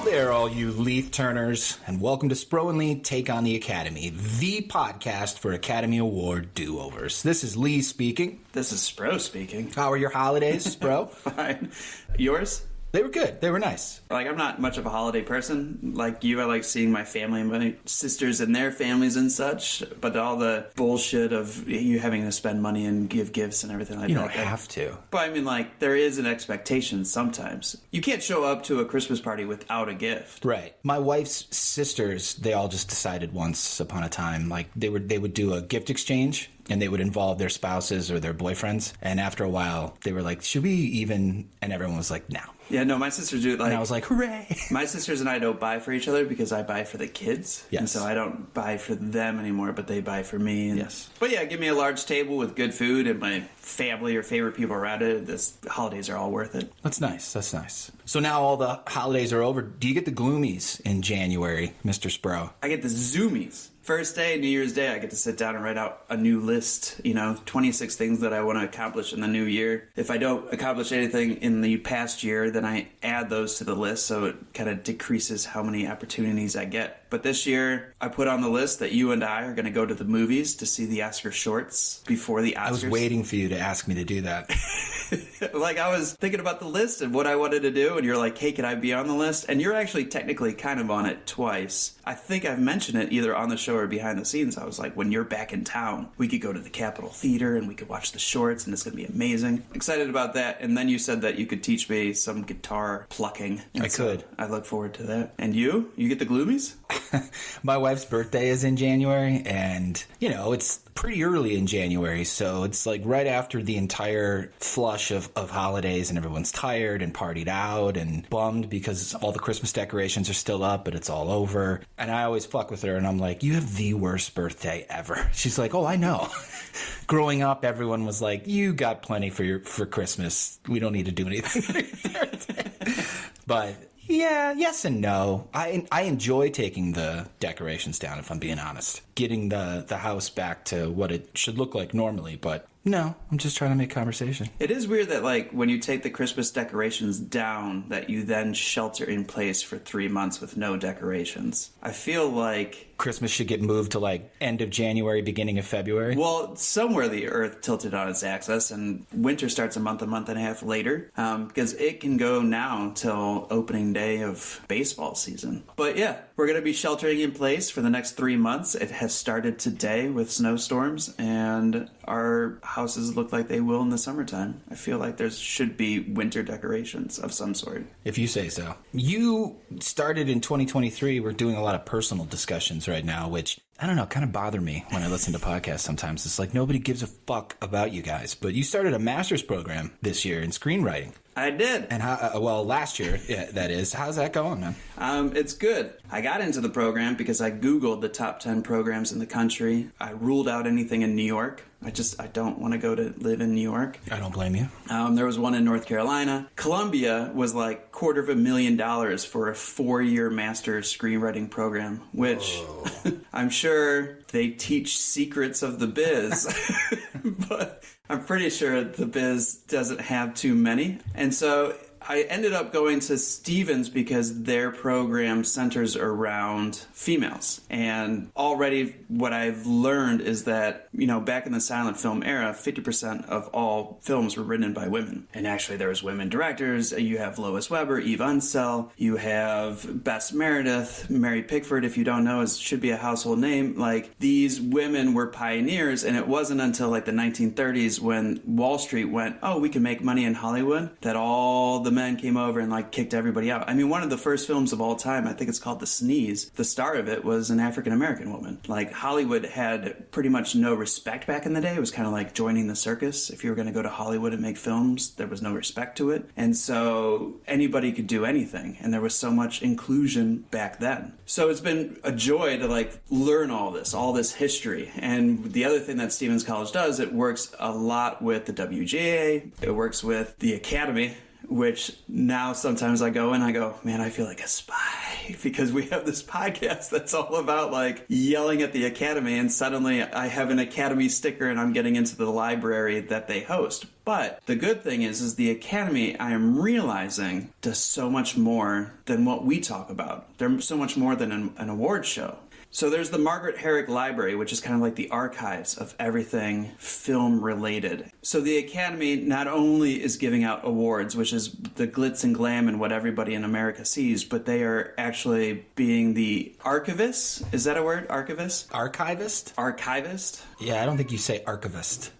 there, all you Leaf Turners, and welcome to Spro and Lee Take on the Academy, the podcast for Academy Award do-overs. This is Lee speaking. This is Spro speaking. How are your holidays, Spro? Fine. Yours? They were good. They were nice. Like, I'm not much of a holiday person. Like you, I like seeing my family, my sisters and their families and such. But all the bullshit of you having to spend money and give gifts and everything like that. You don't have to. But I mean, like, there is an expectation sometimes. You can't show up to a Christmas party without a gift. Right. My wife's sisters, they all just decided once upon a time, like, they would do a gift exchange. And they would involve their spouses or their boyfriends. And after a while, they were like, should we even? And everyone was like, no. Yeah, no, my sisters do. Like, and I was like, hooray. My sisters and I don't buy for each other because I buy for the kids. Yes. And so I don't buy for them anymore, but they buy for me. And, yes. But yeah, give me a large table with good food and my family or favorite people around it. This holidays are all worth it. That's nice. That's nice. So now all the holidays are over. Do you get the gloomies in January, Mr. Spro? I get the zoomies. First day, New Year's Day, I get to sit down and write out a new list, 26 things that I want to accomplish in the new year. If I don't accomplish anything in the past year, then I add those to the list, so it kind of decreases how many opportunities I get. But this year, I put on the list that you and I are going to go to the movies to see the Oscar shorts before the Oscars. I was waiting for you to ask me to do that. Like, I was thinking about the list and what I wanted to do, and you're like, hey, can I be on the list? And you're actually technically kind of on it twice. I think I've mentioned it either on the show or behind the scenes. I was like, when you're back in town, we could go to the Capitol Theater and we could watch the shorts, and it's going to be amazing. Excited about that. And then you said that you could teach me some guitar plucking. And I could. I look forward to that. And you? You get the gloomies? My wife's birthday is in January, and, it's pretty early in January, so it's like right after the entire flush of holidays, and everyone's tired and partied out and bummed because all the Christmas decorations are still up, but it's all over. And I always fuck with her, and I'm like, you have the worst birthday ever. She's like, oh, I know. Growing up, everyone was like, you got plenty for Christmas. We don't need to do anything for your birthday. But yeah, yes and no. I enjoy taking the decorations down, if I'm being honest. Getting the house back to what it should look like normally, but no, I'm just trying to make conversation. It is weird that, like, when you take the Christmas decorations down, that you then shelter in place for 3 months with no decorations. I feel like Christmas should get moved to, like, end of January, beginning of February. Well, somewhere the Earth tilted on its axis, and winter starts a month and a half later, because it can go now till opening day of baseball season. But yeah, we're going to be sheltering in place for the next 3 months. It has started today with snowstorms, and our houses look like they will in the summertime. I feel like there should be winter decorations of some sort. If you say so. You started in 2023. We're doing a lot of personal discussions right now, which, I don't know, kind of bother me when I listen to podcasts sometimes. It's like nobody gives a fuck about you guys. But you started a master's program this year in screenwriting. I did. And last year, yeah, that is. How's that going, man? It's good. I got into the program because I Googled the top 10 programs in the country. I ruled out anything in New York. I don't want to go to live in New York. I don't blame you. There was one in North Carolina. Columbia was like $250,000 for a 4-year master's screenwriting program, which I'm sure they teach secrets of the biz, but I'm pretty sure the biz doesn't have too many. And so I ended up going to Stevens because their program centers around females. And already what I've learned is that, back in the silent film era, 50% of all films were written by women. And actually there was women directors. You have Lois Weber, Eve Unseld. You have Bess Meredith, Mary Pickford, if you don't know, should be a household name. Like, these women were pioneers, and it wasn't until like the 1930s when Wall Street went, oh, we can make money in Hollywood, that all the men came over and like kicked everybody out. I mean, one of the first films of all time, I think it's called The Sneeze. The star of it was an African-American woman. Like, Hollywood had pretty much no respect back in the day. It was kind of like joining the circus. If you were going to go to Hollywood and make films, there was no respect to it. And so anybody could do anything. And there was so much inclusion back then. So it's been a joy to like learn all this history. And the other thing that Stevens College does, it works a lot with the WGA. It works with the Academy, which now sometimes I go and I go, man, I feel like a spy because we have this podcast that's all about like yelling at the Academy, and suddenly I have an Academy sticker and I'm getting into the library that they host. But the good thing is the Academy, I am realizing, does so much more than what we talk about. They're so much more than an award show. So there's the Margaret Herrick Library, which is kind of like the archives of everything film related. So the Academy not only is giving out awards, which is the glitz and glam and what everybody in America sees, but they are actually being the archivists. Is that a word? Archivist? Archivist? Archivist? Yeah, I don't think you say archivist.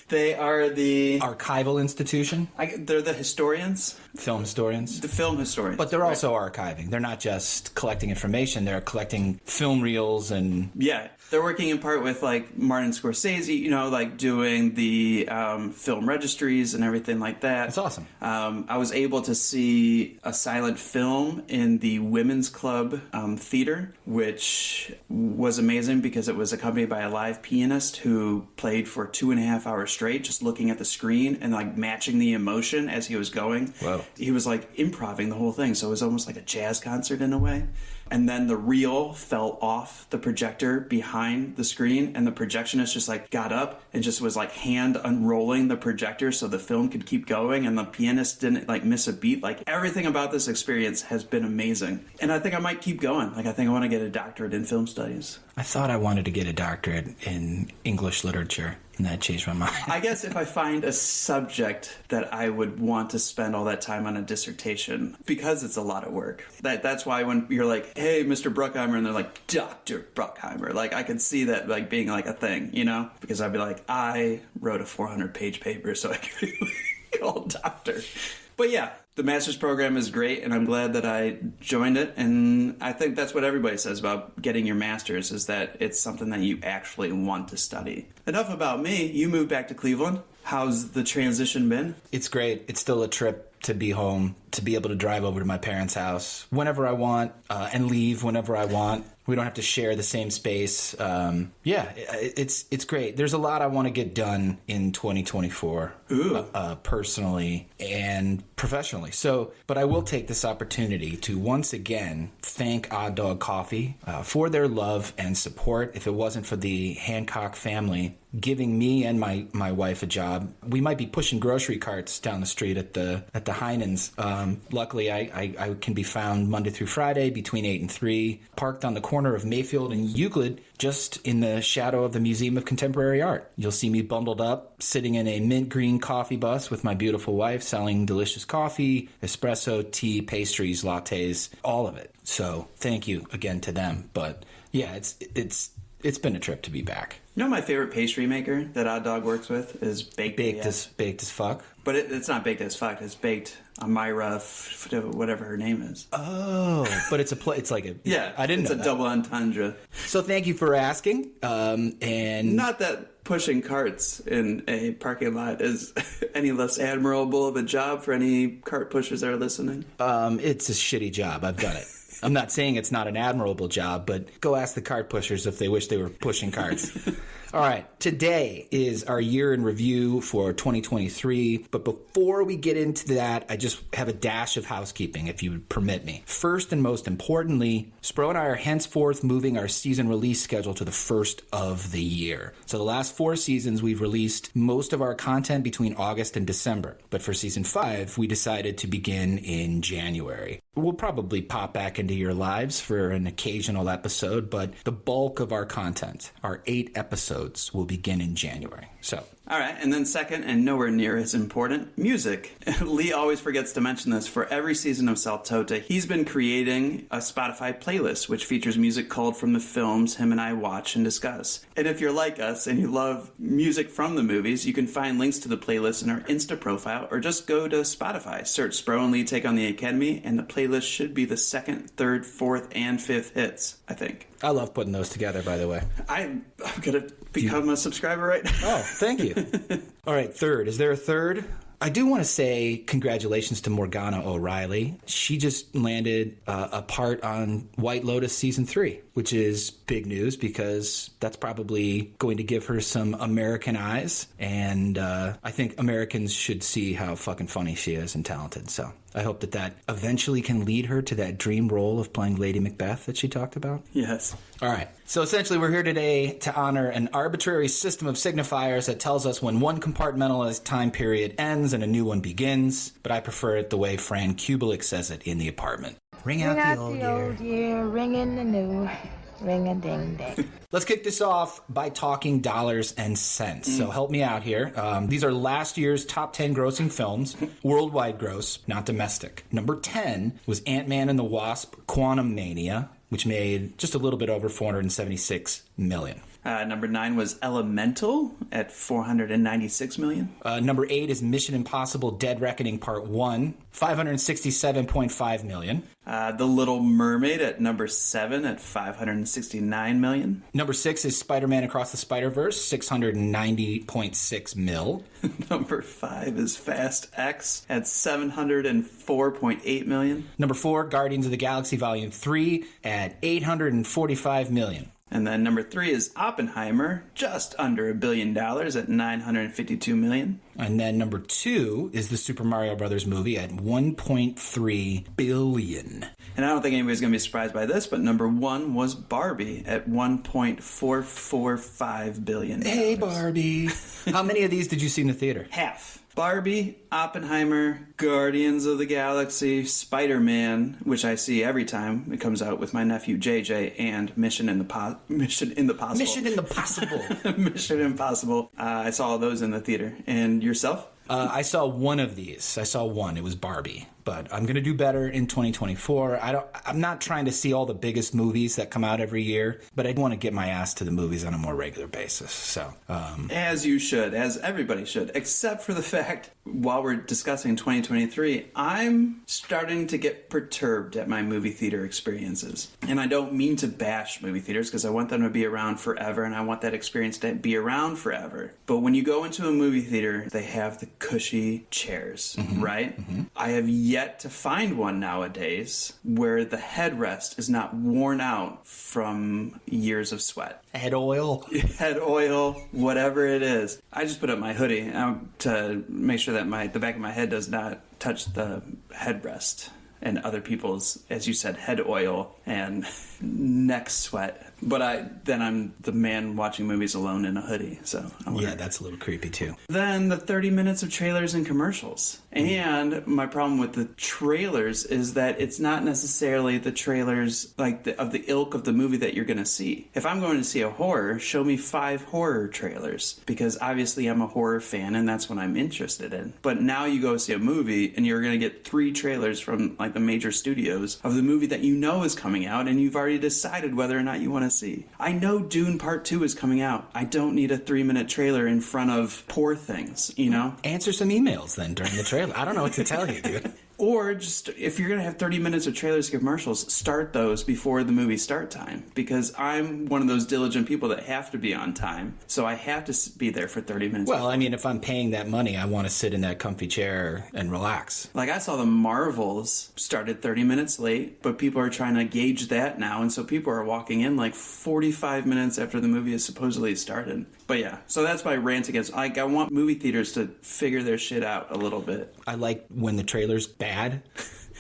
They are the archival institution. They're the historians. Film historians. The film historians. But they're also archiving. They're not just collecting information. They're collecting film reels and... Yeah. They're working in part with like Martin Scorsese, you know, like doing the film registries and everything like that. That's awesome. I was able to see a silent film in the Women's Club theater, which was amazing because it was accompanied by a live pianist who played for 2.5 hours straight, just looking at the screen and like matching the emotion as he was going. Wow. He was like improving the whole thing, so it was almost like a jazz concert in a way. And then the reel fell off the projector behind the screen, and the projectionist just like got up and just was like hand unrolling the projector so the film could keep going, and the pianist didn't like miss a beat. Like everything about this experience has been amazing. And I think I might keep going. Like I think I want to get a doctorate in film studies. I thought I wanted to get a doctorate in English literature, and that changed my mind. I guess if I find a subject that I would want to spend all that time on a dissertation, because it's a lot of work. That's why when you're like, hey, Mr. Bruckheimer, and they're like, Dr. Bruckheimer, like I could see that like being like a thing, you know? Because I'd be like, I wrote a 400-page paper, so I could be called doctor. But yeah, the master's program is great, and I'm glad that I joined it. And I think that's what everybody says about getting your master's, is that it's something that you actually want to study. Enough about me. You moved back to Cleveland. How's the transition been? It's great. It's still a trip to be home, to be able to drive over to my parents' house whenever I want and leave whenever I want. We don't have to share the same space. It's great. There's a lot I want to get done in 2024, personally and professionally. But I will take this opportunity to once again thank Odd Dog Coffee for their love and support. If it wasn't for the Hancock family giving me and my wife a job, we might be pushing grocery carts down the street at the Heinens. Luckily, I can be found Monday through Friday between 8 and 3, parked on the corner of Mayfield and Euclid, just in the shadow of the Museum of Contemporary Art. You'll see me bundled up, sitting in a mint green coffee bus with my beautiful wife, selling delicious coffee, espresso, tea, pastries, lattes, all of it. So thank you again to them. But yeah, it's been a trip to be back. You know, my favorite pastry maker that Odd Dog works with is baked as fuck. But it's not baked as fuck. It's baked Amira, whatever her name is. Oh, but it's like a yeah. I didn't know. It's a double entendre. So thank you for asking. And not that pushing carts in a parking lot is any less admirable of a job for any cart pushers that are listening. It's a shitty job. I've done it. I'm not saying it's not an admirable job, but go ask the cart pushers if they wish they were pushing carts. All right, today is our year in review for 2023, but before we get into that, I just have a dash of housekeeping, if you would permit me. First and most importantly, Spro and I are henceforth moving our season release schedule to the first of the year. So the last 4 seasons, we've released most of our content between August and December, but for season 5, we decided to begin in January. We'll probably pop back into your lives for an occasional episode, but the bulk of our content, our 8 episodes, will begin in January. So, all right, and then second, and nowhere near as important, music. Lee always forgets to mention this. For every season of Saltota, he's been creating a Spotify playlist, which features music culled from the films him and I watch and discuss. And if you're like us and you love music from the movies, you can find links to the playlist in our Insta profile, or just go to Spotify, search Spro and Lee Take on the Academy, and the playlist should be the 2nd, 3rd, 4th, and 5th hits, I think. I love putting those together, by the way. I'm going to become a subscriber right now. Oh, thank you. All right, third. Is there a third? I do want to say congratulations to Morgana O'Reilly. She just landed a part on White Lotus Season 3, which is big news because that's probably going to give her some American eyes. And I think Americans should see how fucking funny she is and talented. So I hope that eventually can lead her to that dream role of playing Lady Macbeth that she talked about. Yes. All right. So essentially, we're here today to honor an arbitrary system of signifiers that tells us when one compartmentalized time period ends and a new one begins. But I prefer it the way Fran Kubelik says it in The Apartment. Ring out the old year, ring in the new, ring a ding ding. Let's kick this off by talking dollars and cents. So help me out here. These are last year's top 10 grossing films, worldwide gross, not domestic. Number 10 was Ant-Man and the Wasp: Quantumania, which made just a little bit over $476 million. Number 9 was Elemental at $496 million. Number 8 is Mission Impossible: Dead Reckoning Part 1, $567.5 million. The Little Mermaid at number 7 at $569 million. Number 6 is Spider-Man Across the Spider-Verse, $690.6 million. Number 5 is Fast X at $704.8 million. Number 4, Guardians of the Galaxy Volume 3 at $845 million. And then number 3 is Oppenheimer, just under $1 billion at $952 million. And then number 2 is the Super Mario Brothers movie at $1.3 billion. And I don't think anybody's going to be surprised by this, but number 1 was Barbie at $1.445 billion. Hey, Barbie. How many of these did you see in the theater? Half. Barbie, Oppenheimer, Guardians of the Galaxy, Spider-Man, which I see every time it comes out with my nephew JJ, and Mission Impossible. Mission Impossible. Mission Impossible. I saw all those in the theater. And yourself? I saw one of these. I saw one. It was Barbie. But I'm going to do better in 2024. I'm not trying to see all the biggest movies that come out every year, but I want to get my ass to the movies on a more regular basis. So, as you should, as everybody should, except for the fact, while we're discussing 2023, I'm starting to get perturbed at my movie theater experiences. And I don't mean to bash movie theaters because I want them to be around forever and I want that experience to be around forever. But when you go into a movie theater, they have the cushy chairs, right? Mm-hmm. I have yet to find one nowadays where the headrest is not worn out from years of sweat. Head oil. Head oil, whatever it is. I just put up my hoodie to make sure that the back of my head does not touch the headrest and other people's, as you said, head oil and neck sweat. But I'm the man watching movies alone in a hoodie, so yeah, that's a little creepy too. Then the 30 minutes of trailers and commercials. And my problem with the trailers is that it's not necessarily the trailers like of the ilk of the movie that you're going to see. If I'm going to see a horror, show me 5 horror trailers because obviously I'm a horror fan and that's what I'm interested in. But now you go see a movie and you're going to get 3 trailers from like the major studios of the movie that you know is coming out and you've already decided whether or not you want to see. I know Dune Part 2 is coming out. I don't need a 3-minute trailer in front of Poor Things, you know? Answer some emails then during the trailer. I don't know what to tell you, dude. Or just, if you're going to have 30 minutes of trailers and commercials, start those before the movie start time. Because I'm one of those diligent people that have to be on time. So I have to be there for 30 minutes. Well, I mean, if I'm paying that money, I want to sit in that comfy chair and relax. Like, I saw the Marvels started 30 minutes late, but people are trying to gauge that now. And so people are walking in like 45 minutes after the movie is supposedly started. But yeah, so that's my rant against, like, I want movie theaters to figure their shit out a little bit. I like when the trailer's bad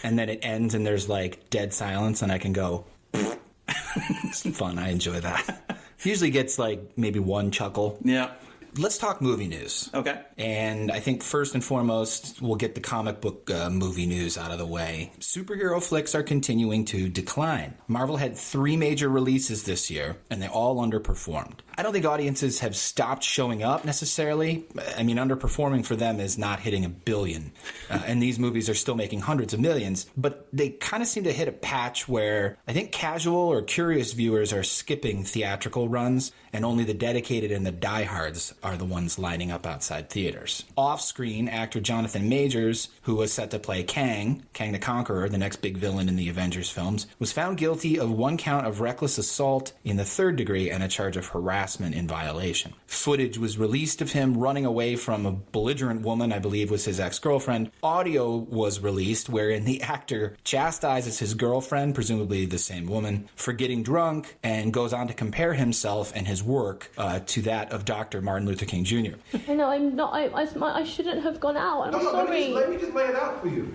and then it ends and there's like dead silence and I can go, it's fun. I enjoy that. Usually gets like maybe one chuckle. Yeah. Let's talk movie news. Okay. And I think first and foremost, we'll get the comic book movie news out of the way. Superhero flicks are continuing to decline. Marvel had 3 major releases this year, and they all underperformed. I don't think audiences have stopped showing up necessarily. I mean, underperforming for them is not hitting $1 billion. And these movies are still making hundreds of millions. But they kind of seem to hit a patch where I think casual or curious viewers are skipping theatrical runs, and only the dedicated and the diehards are the ones lining up outside theaters. Off-screen, actor Jonathan Majors, who was set to play Kang the Conqueror, the next big villain in the Avengers films, was found guilty of 1 count of reckless assault in the 3rd degree and a charge of harassment in violation. Footage was released of him running away from a belligerent woman, I believe was his ex-girlfriend. Audio was released wherein the actor chastises his girlfriend, presumably the same woman, for getting drunk, and goes on to compare himself and his work to that of Dr. Martin Luther King Jr. I know, I'm not. I shouldn't have gone out. I'm sorry. Let me just lay it out for you,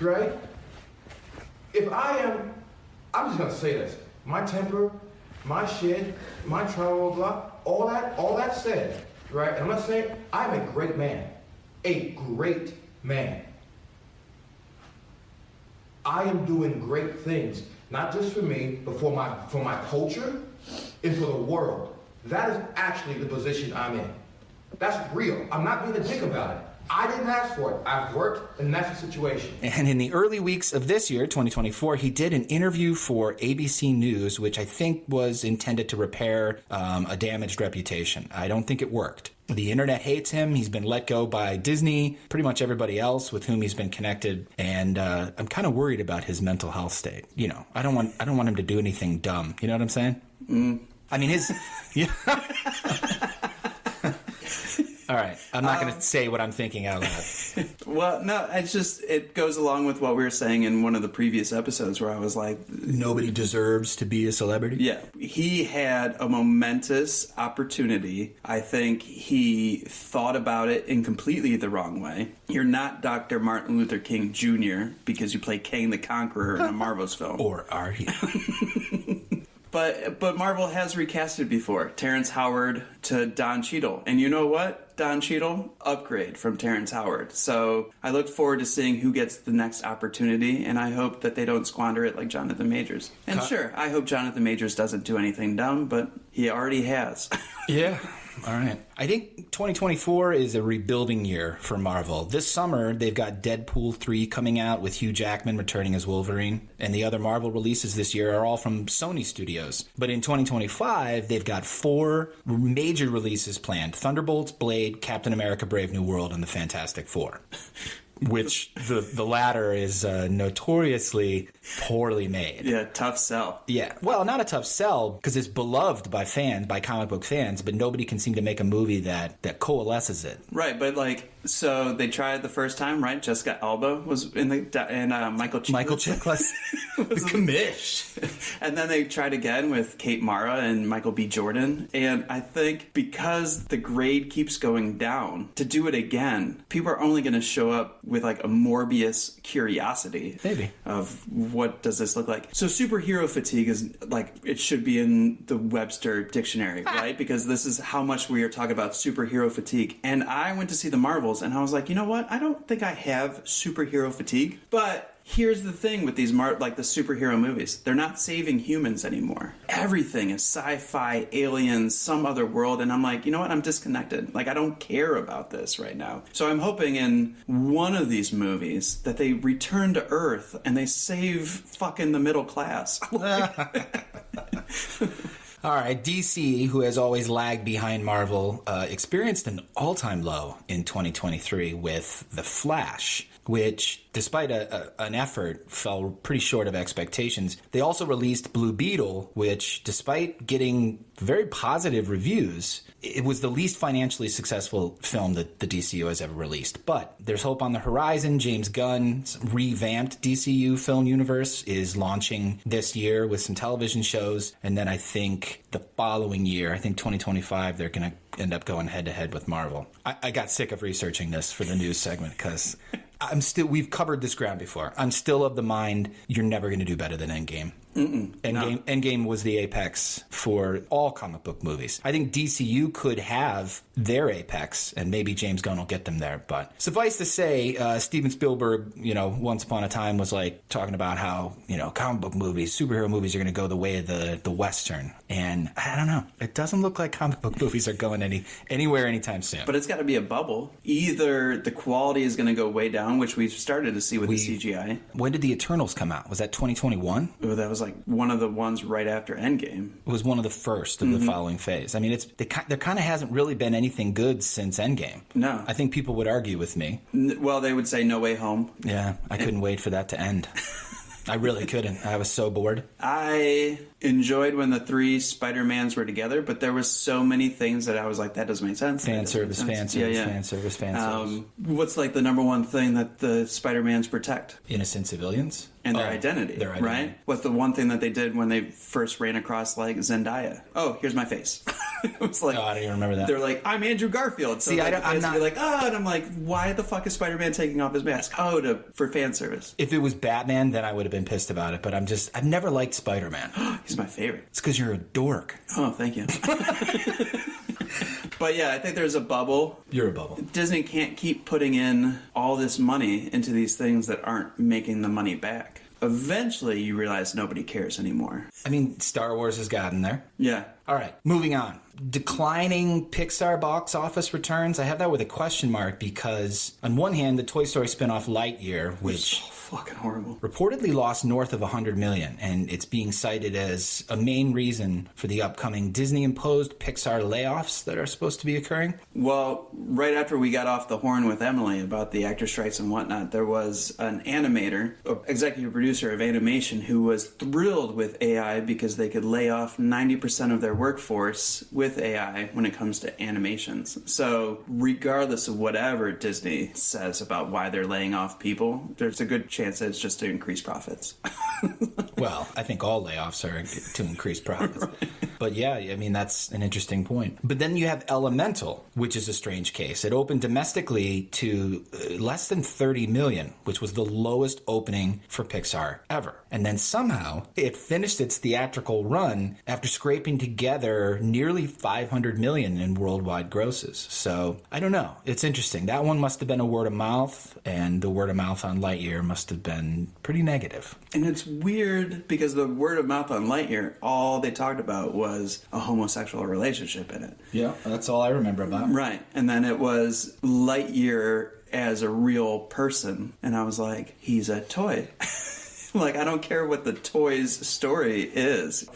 right? If I'm just gonna say this: my temper, my shit, my trauma, blah, all that said, right? And I'm not saying I'm a great man, a great man. I am doing great things, not just for me, but for my culture and for the world. That is actually the position I'm in. That's real. I'm not being a dick about it. I didn't ask for it. I've worked, and that's the situation. And in the early weeks of this year, 2024, he did an interview for ABC News, which I think was intended to repair a damaged reputation. I don't think it worked. The internet hates him. He's been let go by Disney, pretty much everybody else with whom he's been connected, and I'm kind of worried about his mental health state. You know, I don't want him to do anything dumb. You know what I'm saying? I mean, his. Yeah. All right, I'm not going to say what I'm thinking out loud. Well, no, it goes along with what we were saying in one of the previous episodes where I was like... Nobody deserves to be a celebrity? Yeah. He had a momentous opportunity. I think he thought about it in completely the wrong way. You're not Dr. Martin Luther King Jr. because you play Kang the Conqueror in a Marvel's film. Or are you? But Marvel has recasted before. Terrence Howard to Don Cheadle. And you know what? Don Cheadle, upgrade from Terrence Howard. So I look forward to seeing who gets the next opportunity, and I hope that they don't squander it like Jonathan Majors. And sure, I hope Jonathan Majors doesn't do anything dumb, but he already has. Yeah. All right. I think 2024 is a rebuilding year for Marvel. This summer, they've got Deadpool 3 coming out with Hugh Jackman returning as Wolverine. And the other Marvel releases this year are all from Sony Studios. But in 2025, they've got 4 major releases planned. Thunderbolts, Blade, Captain America, Brave New World, and the Fantastic Four. Which the latter is notoriously poorly made. Yeah, tough sell. Yeah. Well, not a tough sell because it's beloved by comic book fans, but nobody can seem to make a movie that coalesces it. Right, but so they tried the first time, right? Jessica Alba was in Michael Chiklis. Michael Chiklis. The commish. And then they tried again with Kate Mara and Michael B. Jordan. And I think because the grade keeps going down, to do it again, people are only going to show up with like a Morbius curiosity. Maybe. Of what does this look like? So superhero fatigue is like, it should be in the Webster dictionary, right? Because this is how much we are talking about superhero fatigue. And I went to see the Marvels and I was like, you know what? I don't think I have superhero fatigue, but here's the thing with these the superhero movies. They're not saving humans anymore. Everything is sci-fi, aliens, some other world, and I'm like, you know what? I'm disconnected. Like, I don't care about this right now. So I'm hoping in one of these movies that they return to Earth and they save fucking the middle class. All right, DC, who has always lagged behind Marvel, experienced an all-time low in 2023 with The Flash, which, despite an effort, fell pretty short of expectations. They also released Blue Beetle, which, despite getting very positive reviews, it was the least financially successful film that the DCU has ever released. But there's hope on the horizon. James Gunn's revamped DCU film universe is launching this year with some television shows. And then I think the following year, I think 2025, they're going to end up going head-to-head with Marvel. I got sick of researching this for the news segment because we've covered this ground before. I'm still of the mind you're never going to do better than Endgame. Endgame was the apex for all comic book movies. I think DCU could have their apex, and maybe James Gunn will get them there. But suffice to say, Steven Spielberg, once upon a time was like talking about how, comic book movies, superhero movies are going to go the way of the Western. And I don't know. It doesn't look like comic book movies are going anywhere anytime soon. But it's got to be a bubble. Either the quality is going to go way down, which we've started to see with the CGI. When did the Eternals come out? Was that 2021? Oh, that was was like one of the ones right after Endgame. It was one of the first of the following phase. I mean, there kind of hasn't really been anything good since Endgame. No. I think people would argue with me. Well, they would say No Way Home. Yeah, I couldn't wait for that to end. I really couldn't. I was so bored. I enjoyed when the 3 Spider-Mans were together, but there was so many things that I was like, that doesn't make sense. Fan service. What's like the number one thing that the Spider-Mans protect? Innocent civilians? And their identity, right? What's the one thing that they did when they first ran across like Zendaya? Oh, here's my face. It was like, oh, I don't even remember that. They're like, I'm Andrew Garfield. So see, like, I'm not like, oh, and I'm like, why the fuck is Spider-Man taking off his mask? Oh, for fan service. If it was Batman, then I would have been pissed about it. But I've never liked Spider-Man. He's my favorite. It's because you're a dork. Oh, thank you. But yeah, I think there's a bubble. You're a bubble. Disney can't keep putting in all this money into these things that aren't making the money back. Eventually, you realize nobody cares anymore. I mean, Star Wars has gotten there. Yeah. All right, moving on. Declining Pixar box office returns. I have that with a question mark because, on one hand, the Toy Story spinoff Lightyear, which fucking horrible, reportedly lost north of $100 million, and it's being cited as a main reason for the upcoming Disney-imposed Pixar layoffs that are supposed to be occurring. Well, right after we got off the horn with Emily about the actor strikes and whatnot, there was an animator, executive producer of animation, who was thrilled with AI because they could lay off 90% of their workforce with AI when it comes to animations. So regardless of whatever Disney says about why they're laying off people, there's a good chance that it's just to increase profits. Well, I think all layoffs are to increase profits. Right. But yeah, I mean, that's an interesting point. But then you have Elemental, which is a strange case. It opened domestically to less than 30 million, which was the lowest opening for Pixar ever. And then somehow it finished its theatrical run after scraping together nearly 500 million in worldwide grosses. So I don't know. It's interesting. That one must have been a word of mouth, and the word of mouth on Lightyear must have been pretty negative. And it's weird because the word of mouth on Lightyear, all they talked about was a homosexual relationship in it. Yeah, that's all I remember about it. Right. And then it was Lightyear as a real person. And I was like, he's a toy. Like, I don't care what the toy's story is.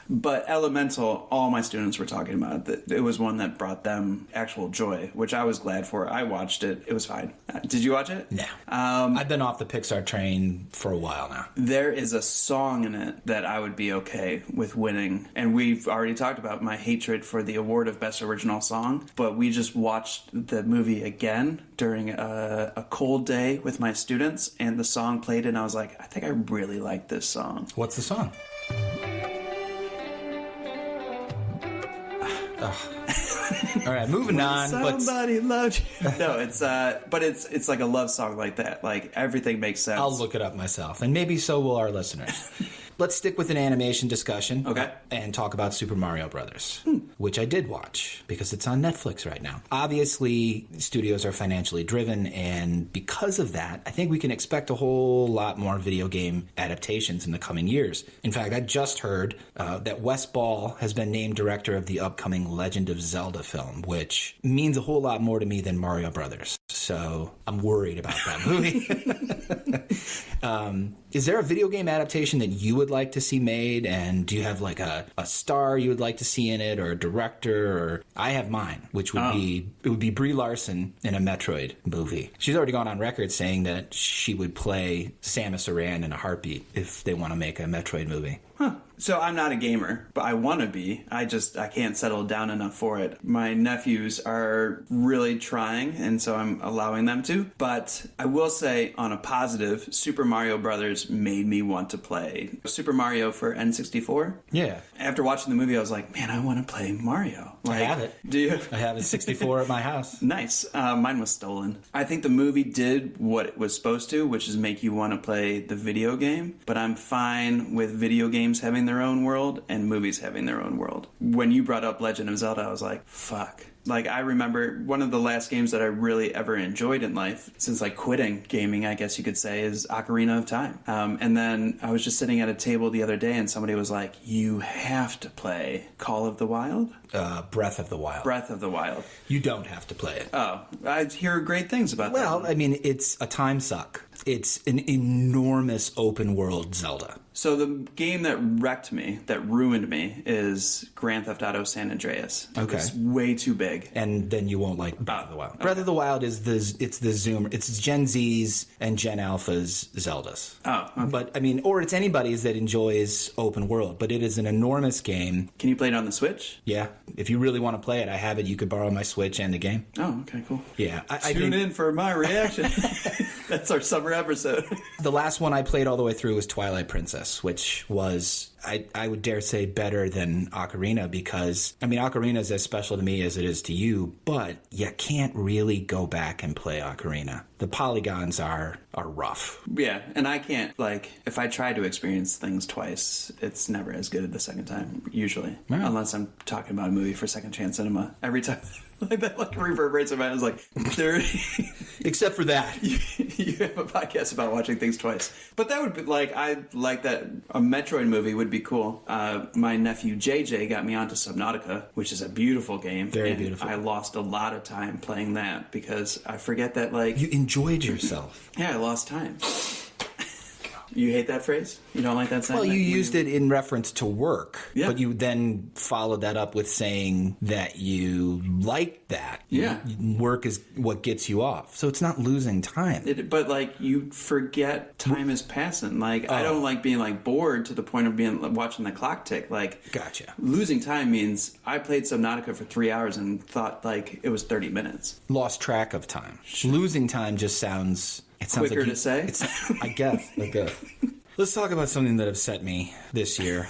But Elemental, all my students were talking about it. It was one that brought them actual joy, which I was glad for. I watched it. It was fine. Did you watch it? No. I've been off the Pixar train for a while now. There is a song in it that I would be okay with winning. And we've already talked about my hatred for the award of Best Original Song. But we just watched the movie again during a cold day with my students. And the song played and I was like, I think I really like this song. What's the song? All right, moving on. Somebody loved you. No, it's like a love song like that. Like everything makes sense. I'll look it up myself, and maybe so will our listeners. Let's stick with an animation discussion. Okay. And talk about Super Mario Brothers, which I did watch because it's on Netflix right now. Obviously, studios are financially driven, and because of that, I think we can expect a whole lot more video game adaptations in the coming years. In fact, I just heard that Wes Ball has been named director of the upcoming Legend of Zelda film, which means a whole lot more to me than Mario Brothers. So I'm worried about that movie. Is there a video game adaptation that you would like to see made? And do you have like a star you would like to see in it, or a director? Or I have mine, which would be Brie Larson in a Metroid movie. She's already gone on record saying that she would play Samus Aran in a heartbeat if they want to make a Metroid movie. Huh. So I'm not a gamer, but I want to be. I can't settle down enough for it. My nephews are really trying, and so I'm allowing them to. But I will say, on a positive, Super Mario Brothers made me want to play Super Mario for N64. Yeah. After watching the movie, I was like, man, I want to play Mario. Like, I have it. Do you? I have a 64 at my house. Nice. Mine was stolen. I think the movie did what it was supposed to, which is make you want to play the video game. But I'm fine with video games having their own world and movies having their own world. When you brought up Legend of Zelda, I was like, fuck. Like, I remember one of the last games that I really ever enjoyed in life, since like quitting gaming, I guess you could say, is Ocarina of Time. And then I was just sitting at a table the other day and somebody was like, you have to play Call of the Wild? Breath of the Wild. Breath of the Wild. You don't have to play it. Oh, I hear great things about that. Well, I mean, it's a time suck. It's an enormous open world Zelda. So the game that wrecked me, that ruined me, is Grand Theft Auto San Andreas. Okay. It's way too big. And then you won't like Breath of the Wild. Okay. Breath of the Wild is it's Gen Z's and Gen Alpha's Zeldas. Oh, okay. But, I mean, or it's anybody's that enjoys open world. But it is an enormous game. Can you play it on the Switch? Yeah. If you really want to play it, I have it. You could borrow my Switch and the game. Oh, okay, cool. Yeah. I Tune think in for my reaction. That's our summer episode. the last one I played all the way through was Twilight Princess, which was, I would dare say, better than Ocarina because, I mean, Ocarina is as special to me as it is to you, but you can't really go back and play Ocarina. The polygons are rough. Yeah, and I can't, like, if I try to experience things twice, it's never as good as the second time, usually. Yeah. Unless I'm talking about a movie for Second Chance Cinema. Every time, like, that like reverberates in my head. It's like, there... Except for that. You have a podcast about watching things twice. But that would be, like, I like that a Metroid movie would be cool. My nephew JJ got me onto Subnautica, which is a beautiful game. Very and beautiful. I lost a lot of time playing that because I forget that, like... You enjoyed yourself. Yeah, I lost time. You hate that phrase? You don't like that saying? Well, you used it in reference to work, Yeah. but you then followed that up with saying that you like that. Yeah. Work is what gets you off. So it's not losing time. But, like, you forget time is passing. Like, I don't like being, like, bored to the point of being watching the clock tick. Like, Gotcha. Losing time means I played Subnautica for 3 hours and thought, like, it was 30 minutes. Lost track of time. Losing time just sounds... It sounds Quicker like to say? I guess. Let's talk about something that upset me this year,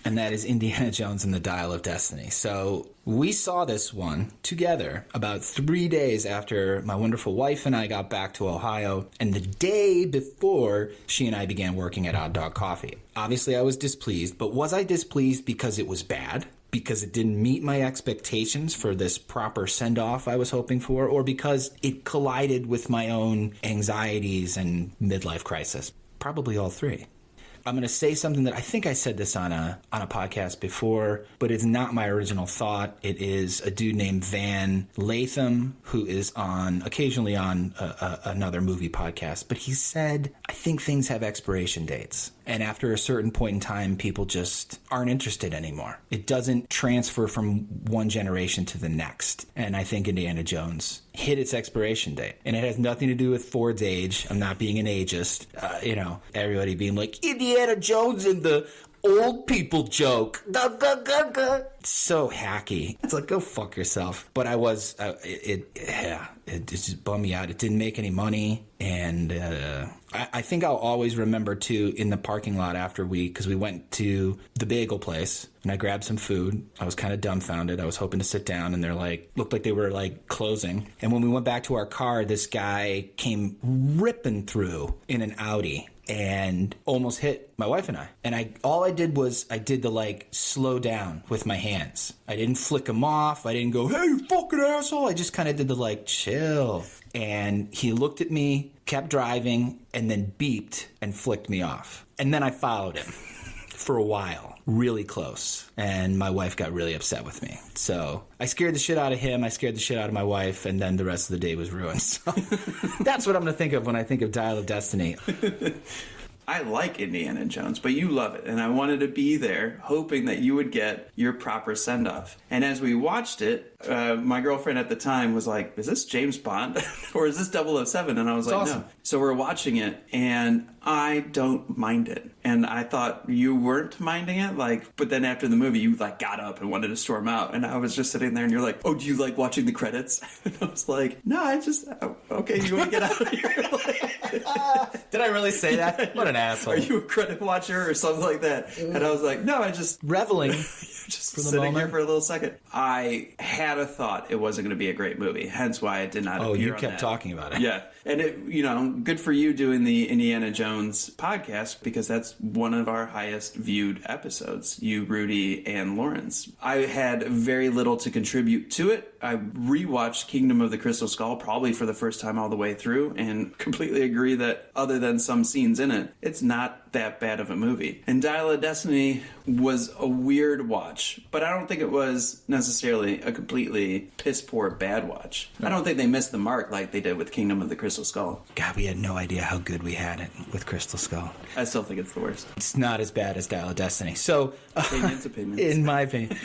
and that is Indiana Jones and the Dial of Destiny. So we saw this one together about 3 days after my wonderful wife and I got back to Ohio, and the day before she and I began working at Odd Dog Coffee. Obviously, I was displeased, but was I displeased because it was bad? Because it didn't meet my expectations for this proper send-off I was hoping for, or because it collided with my own anxieties and midlife crisis? Probably all three. I'm going to say something that I think I said this on a podcast before, but it's not my original thought. It is a dude named Van Latham, who is occasionally on another movie podcast. But he said, I think things have expiration dates. And after a certain point in time, people just aren't interested anymore. It doesn't transfer from one generation to the next. And I think Indiana Jones hit its expiration date. And it has nothing to do with Ford's age. I'm not being an ageist. Everybody being like, Indiana Jones and the old people joke. It's so hacky. It's like, go fuck yourself. But I was, it just bummed me out. It didn't make any money. And I think I'll always remember, too, in the parking lot because we went to the bagel place and I grabbed some food. I was kind of dumbfounded. I was hoping to sit down and looked like they were closing. And when we went back to our car, this guy came ripping through in an Audi and almost hit my wife and I. And all I did was the slow down with my hands. I didn't flick him off. I didn't go, hey, you fucking asshole. I just kind of did the chill. And he looked at me, kept driving, and then beeped and flicked me off. And then I followed him for a while, really close. And my wife got really upset with me. So I scared the shit out of him. I scared the shit out of my wife. And then the rest of the day was ruined. So that's what I'm going to think of when I think of Dial of Destiny. I like Indiana Jones, but you love it. And I wanted to be there hoping that you would get your proper send-off. And as we watched it, my girlfriend at the time was like, is this James Bond? Or is this 007? And I was like, awesome. No. So we're watching it, and I don't mind it. And I thought you weren't minding it, but then after the movie, you got up and wanted to storm out. And I was just sitting there, and you're like, oh, do you like watching the credits? And I was like, no, okay, you want to get out of here? Did I really say that? What an asshole. Are you a credit watcher or something like that? And I was like, no, I just... Reveling. Just for the sitting moment. here for a little second. I had a thought it wasn't going to be a great movie, hence why it did not appear on you kept that. talking about it. Yeah. And it, good for you doing the Indiana Jones podcast, because that's one of our highest viewed episodes, you, Rudy, and Lawrence. I had very little to contribute to it. I rewatched Kingdom of the Crystal Skull probably for the first time all the way through and completely agree that other than some scenes in it, it's not that bad of a movie. And Dial of Destiny was a weird watch, but I don't think it was necessarily a completely piss-poor bad watch. I don't think they missed the mark like they did with Kingdom of the Crystal Skull. God, we had no idea how good we had it with Crystal Skull. I still think it's the worst. It's not as bad as Dial of Destiny. So, Opinions. in my opinion,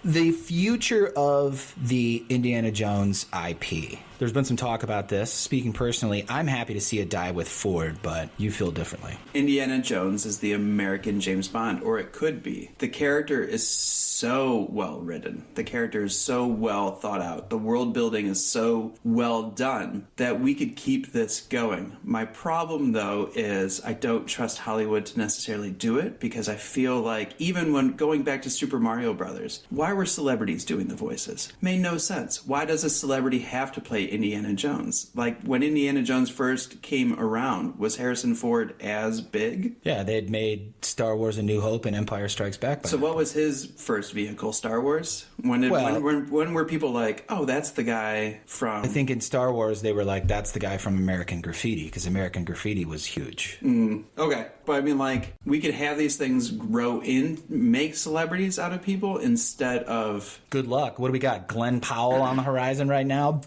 the future of the Indiana Jones IP. There's been some talk about this. Speaking personally, I'm happy to see it die with Ford, but you feel differently. Indiana Jones is the American James Bond, or it could be. The character is so well written. The character is so well thought out. The world building is so well done that we could keep this going. My problem, though, is I don't trust Hollywood to necessarily do it because I feel like even when going back to Super Mario Brothers, why were celebrities doing the voices? Made no sense. Why does a celebrity have to play Indiana Jones? Like, when Indiana Jones first came around, was Harrison Ford as big? Yeah, they had made Star Wars A New Hope and Empire Strikes Back. So what was his first vehicle? Star Wars? When were people like, oh, that's the guy from... I think in Star Wars they were like, that's the guy from American Graffiti, because American Graffiti was huge. Okay. But I mean, like, we could have these things grow in, make celebrities out of people instead of... Good luck. What do we got? Glenn Powell on the horizon right now?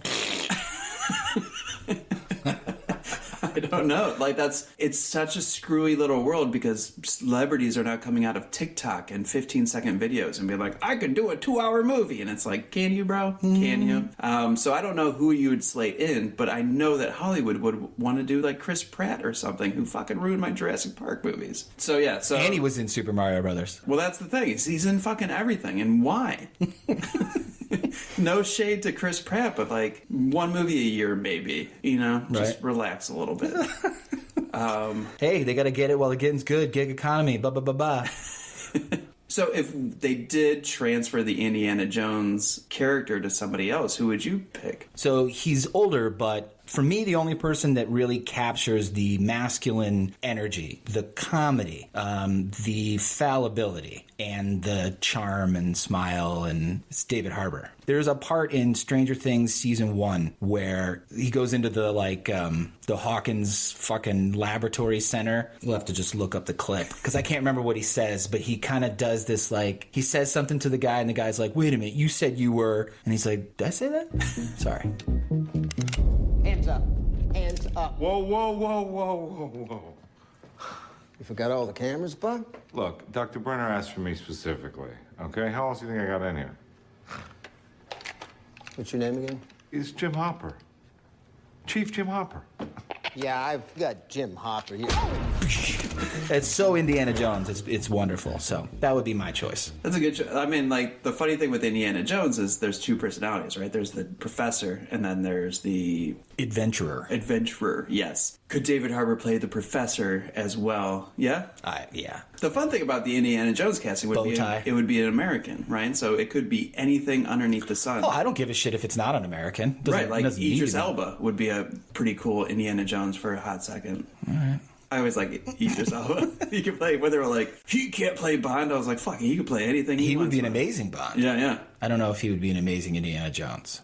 I don't know. Like, it's such a screwy little world because celebrities are now coming out of TikTok and 15-second videos and be like, I could do a 2-hour movie. And it's like, can you, bro? Can you? So I don't know who you would slate in, but I know that Hollywood would want to do like Chris Pratt or something, who fucking ruined my Jurassic Park movies. So yeah. So And he was in Super Mario Brothers. Well, that's the thing. He's in fucking everything. And why? No shade to Chris Pratt, but like one movie a year, maybe, you know, just relax a little bit. Hey, they got to get it while the getting's good. Gig economy. Ba ba ba ba. So if they did transfer the Indiana Jones character to somebody else, who would you pick? So he's older, but for me, the only person that really captures the masculine energy, the comedy, the fallibility, and the charm and smile, and it's David Harbour. There's a part in Stranger Things Season 1 where he goes into the, like, the Hawkins fucking laboratory center. We'll have to just look up the clip, because I can't remember what he says, but he kind of does this, like, he says something to the guy, and the guy's like, wait a minute, you said you were... And he's like, did I say that? Sorry. Hands up. Hands up. Whoa, whoa, whoa, whoa, whoa, whoa. You forgot all the cameras, bud? Look, Dr. Brenner asked for me specifically, okay? How else do you think I got in here? What's your name again? It's Jim Hopper. Chief Jim Hopper. Yeah, I've got Jim Hopper here. It's so Indiana Jones. It's wonderful. So that would be my choice. That's a good choice. I mean, like, the funny thing with Indiana Jones is there's two personalities, right? There's the professor, and then there's the... Adventurer. Adventurer, yes. Could David Harbour play the professor as well? Yeah? Yeah. The fun thing about the Indiana Jones casting would be it would be an American, right? So it could be anything underneath the sun. Oh, I don't give a shit if it's not an American. Right, like Idris Elba would be a pretty cool Indiana Jones for a hot second. All right. I always like Idris Elba. He could play, when they were like, he can't play Bond, I was like, fuck, he could play anything he wants. Would be an amazing Bond. Yeah. I don't know if he would be an amazing Indiana Jones.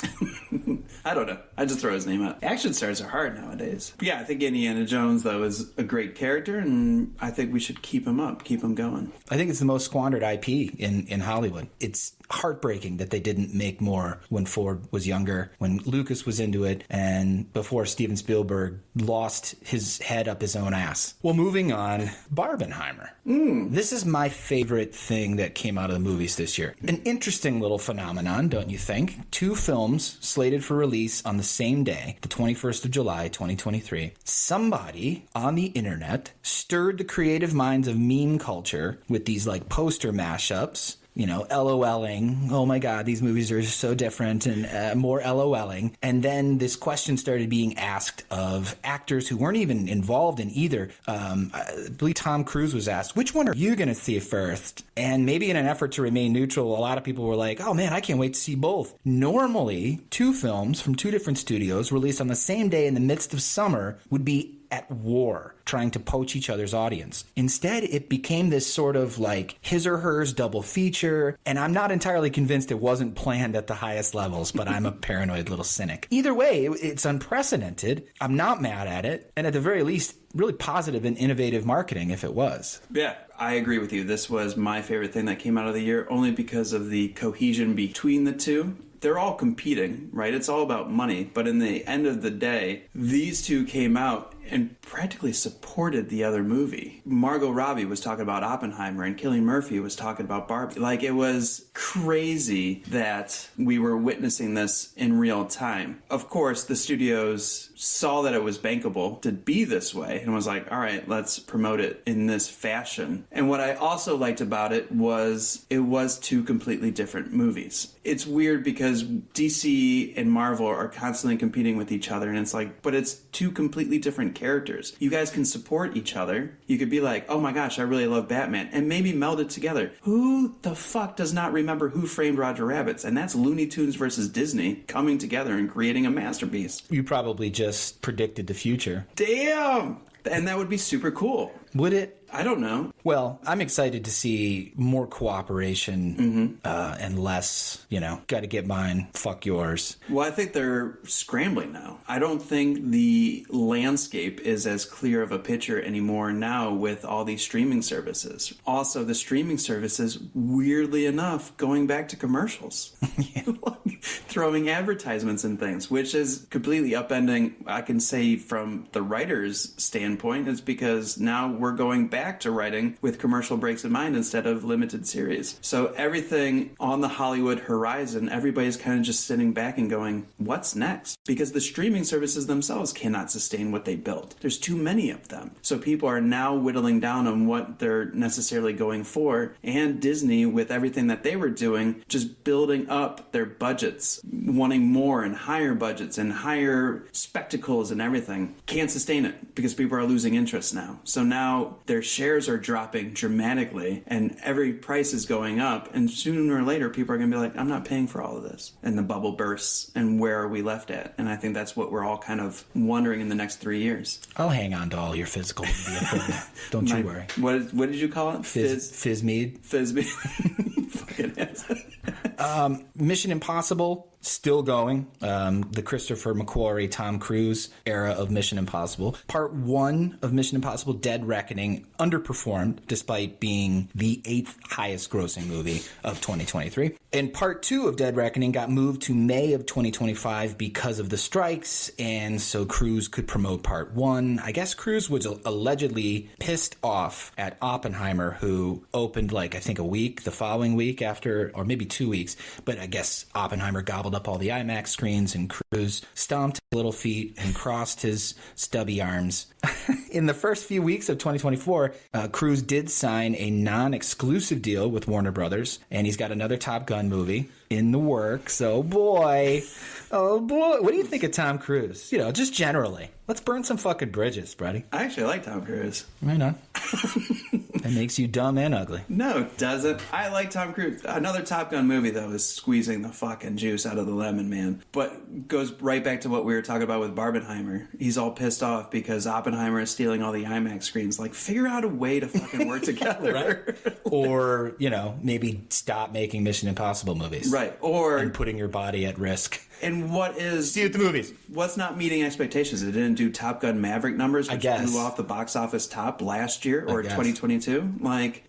I don't know. I just throw his name out. Action stars are hard nowadays. But yeah, I think Indiana Jones, though, is a great character, and I think we should keep him up, keep him going. I think it's the most squandered IP in Hollywood. It's heartbreaking that they didn't make more when Ford was younger, when Lucas was into it, and before Steven Spielberg lost his head up his own ass. Well, moving on, Barbenheimer. This is my favorite thing that came out of the movies this year. An interesting little phenomenon, don't you think? 2 films slated for release on the same day, the 21st of July, 2023. Somebody on the internet stirred the creative minds of meme culture with these, like, poster mashups. You know, LOLing, oh my God, these movies are so different, and more LOLing. And then this question started being asked of actors who weren't even involved in either. I believe Tom Cruise was asked, which one are you going to see first? And maybe in an effort to remain neutral, a lot of people were like, oh man, I can't wait to see both. Normally, 2 films from 2 different studios released on the same day in the midst of summer would be at war trying to poach each other's audience. Instead, it became this sort of like his or hers double feature, and I'm not entirely convinced it wasn't planned at the highest levels, but I'm a paranoid little cynic. Either way, it's unprecedented. I'm not mad at it, and at the very least, really positive and innovative marketing if it was. Yeah, I agree with you. This was my favorite thing that came out of the year, only because of the cohesion between the two. They're all competing, right? It's all about money. But in the end of the day, these two came out and practically supported the other movie. Margot Robbie was talking about Oppenheimer, and Cillian Murphy was talking about Barbie. Like, it was crazy that we were witnessing this in real time. Of course, the studios saw that it was bankable to be this way and was like, all right, let's promote it in this fashion. And what I also liked about it was two completely different movies. It's weird because DC and Marvel are constantly competing with each other, and it's like, but it's two completely different characters. You guys can support each other. You could be like, oh my gosh, I really love Batman, and maybe meld it together. Who the fuck does not remember Who Framed Roger Rabbit? And that's Looney Tunes versus Disney coming together and creating a masterpiece. You probably just predicted the future. Damn! And that would be super cool. Would it? I don't know. Well, I'm excited to see more cooperation and less, got to get mine, fuck yours. Well, I think they're scrambling now. I don't think the landscape is as clear of a picture anymore now with all these streaming services. Also, the streaming services, weirdly enough, going back to commercials. Throwing advertisements and things, which is completely upending. I can say from the writer's standpoint, it's because now we're going back to writing with commercial breaks in mind instead of limited series. So everything on the Hollywood horizon, everybody's kind of just sitting back and going, what's next? Because the streaming services themselves cannot sustain what they built. There's too many of them. So people are now whittling down on what they're necessarily going for. And Disney, with everything that they were doing, just building up their budgets, wanting more and higher budgets and higher spectacles and everything, can't sustain it because people are losing interest now. So now their shares are dropping dramatically and every price is going up, and sooner or later people are going to be like, I'm not paying for all of this. And the bubble bursts, and where are we left at? And I think that's what we're all kind of wondering in the next 3 years. I'll hang on to all your physical media equipment. Don't you worry. What did you call it? Fizzmead. Fizzmead. Fucking ass. Mission Impossible, still going. The Christopher McQuarrie, Tom Cruise era of Mission Impossible. Part 1 of Mission Impossible, Dead Reckoning, underperformed despite being the 8th highest grossing movie of 2023. And Part 2 of Dead Reckoning got moved to May of 2025 because of the strikes, and so Cruise could promote Part 1. I guess Cruise was allegedly pissed off at Oppenheimer, who opened I think a week, the following week after, or maybe 2 weeks, but I guess Oppenheimer gobbled up all the IMAX screens, and Cruise stomped his little feet and crossed his stubby arms. In the first few weeks of 2024, Cruise did sign a non-exclusive deal with Warner Brothers, and he's got another Top Gun movie in the works. Oh boy. What do you think of Tom Cruise? Just generally. Let's burn some fucking bridges, buddy. I actually like Tom Cruise. I know. That makes you dumb and ugly. No, it doesn't. I like Tom Cruise. Another Top Gun movie, though, is squeezing the fucking juice out of the lemon, man. But goes right back to what we were talking about with Barbenheimer. He's all pissed off because Oppenheimer is stealing all the IMAX screens. Figure out a way to fucking work together. Right? Or, maybe stop making Mission Impossible movies. Right. Or... and putting your body at risk. And what is... see you at the movies. What's not meeting expectations? It didn't do Top Gun Maverick numbers, which blew off the box office top last year or 2022.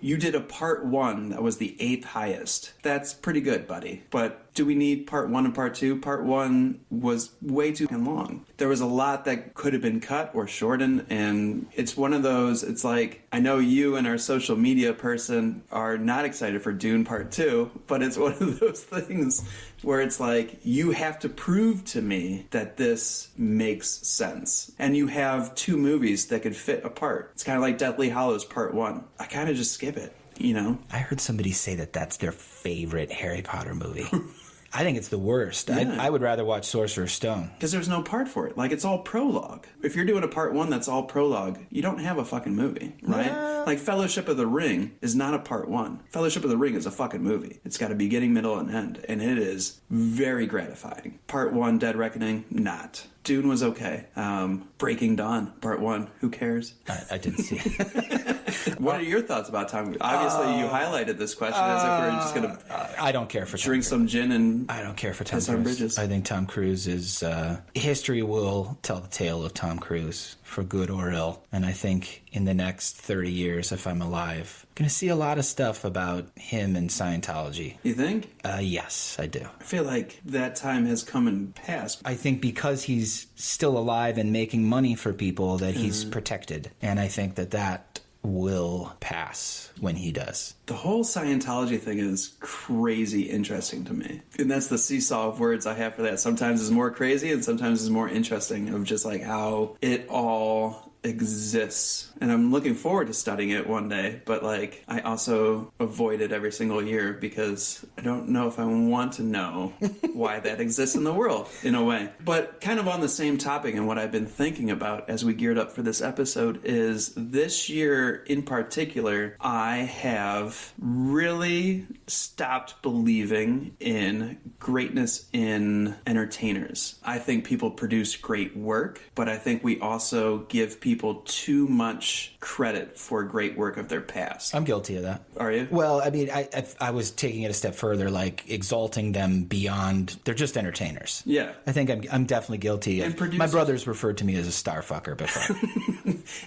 You did a Part 1 that was the 8th highest. That's pretty good, buddy. But do we need Part 1 and Part 2? Part 1 was way too long. There was a lot that could have been cut or shortened, and it's one of those, it's like, I know you and our social media person are not excited for Dune Part 2, but it's one of those things where it's like, you have to prove to me that this makes sense. And you have 2 movies that could fit apart. It's kind of like Deathly Hallows Part 1. I kind of just skip it, I heard somebody say that that's their favorite Harry Potter movie. I think it's the worst. Yeah. I would rather watch Sorcerer's Stone. Because there's no part for it. Like, it's all prologue. If you're doing a part 1 that's all prologue, you don't have a fucking movie, right? Yeah. Like, Fellowship of the Ring is not a part 1. Fellowship of the Ring is a fucking movie. It's got a beginning, middle, and end. And it is very gratifying. Part 1, Dead Reckoning, not. Dune was okay. Breaking Dawn, part 1, who cares? I didn't see it. What are your thoughts about Tom Cruise? Obviously, you highlighted this question as if we're just going to I don't care for drink some gin and I don't care for Tom piss on Cruise. bridges. I think Tom Cruise is... history will tell the tale of Tom Cruise, for good or ill. And I think in the next 30 years, if I'm alive, I'm going to see a lot of stuff about him and Scientology. You think? Yes, I do. I feel like that time has come and passed. I think because he's still alive and making money for people that he's protected. And I think that will pass when he does. The whole Scientology thing is crazy interesting to me. And that's the seesaw of words I have for that. Sometimes it's more crazy and sometimes it's more interesting of just like how it all exists. And I'm looking forward to studying it one day, but like I also avoid it every single year because I don't know if I want to know why that exists in the world in a way. But kind of on the same topic, and what I've been thinking about as we geared up for this episode is this year in particular, I have really stopped believing in greatness in entertainers. I think people produce great work, but I think we also give people too much credit for great work of their past. I'm guilty of that. Are you? Well, I mean, I was taking it a step further, like exalting them beyond. They're just entertainers. Yeah. I think I'm definitely guilty. And producers. My brother's referred to me as a star fucker before.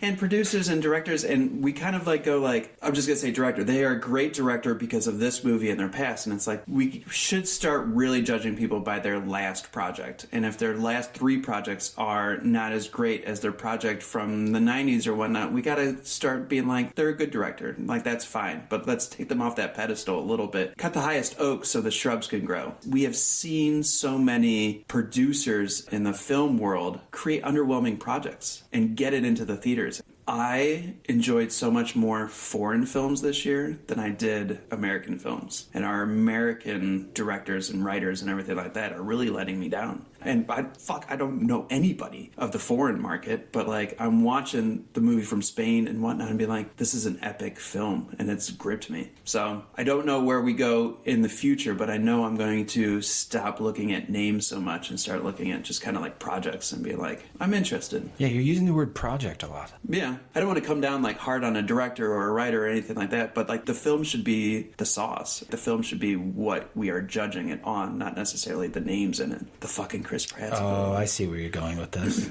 And producers and directors, and we kind of like go like, I'm just going to say director. They are a great director because of this movie in their past. And it's like, we should start really judging people by their last project. And if their last 3 projects are not as great as their project from the 90s or whatnot, we got to start being like, they're a good director. Like, that's fine. But let's take them off that pedestal a little bit. Cut the highest oak so the shrubs can grow. We have seen so many producers in the film world create underwhelming projects and get it into the theaters. I enjoyed so much more foreign films this year than I did American films. And our American directors and writers and everything like that are really letting me down. And I don't know anybody of the foreign market, but like I'm watching the movie from Spain and whatnot and being like, this is an epic film and it's gripped me. So I don't know where we go in the future, but I know I'm going to stop looking at names so much and start looking at just kind of like projects and be like, I'm interested. Yeah, you're using the word project a lot. Yeah. I don't want to come down like hard on a director or a writer or anything like that, but like the film should be the sauce. The film should be what we are judging it on, not necessarily the names in it. The fucking Chris Pratt. Oh, I see where you're going with this.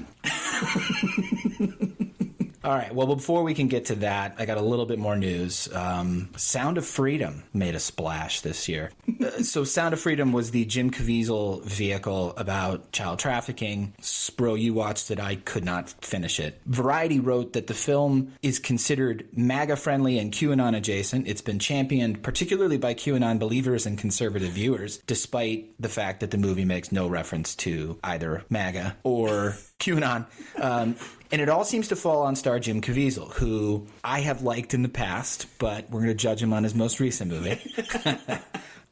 All right. Well, before we can get to that, I got a little bit more news. Sound of Freedom made a splash this year. So Sound of Freedom was the Jim Caviezel vehicle about child trafficking. Spro, you watched it. I could not finish it. Variety wrote that the film is considered MAGA-friendly and QAnon-adjacent. It's been championed particularly by QAnon believers and conservative viewers, despite the fact that the movie makes no reference to either MAGA or QAnon. And it all seems to fall on star Jim Caviezel, who I have liked in the past, but we're going to judge him on his most recent movie.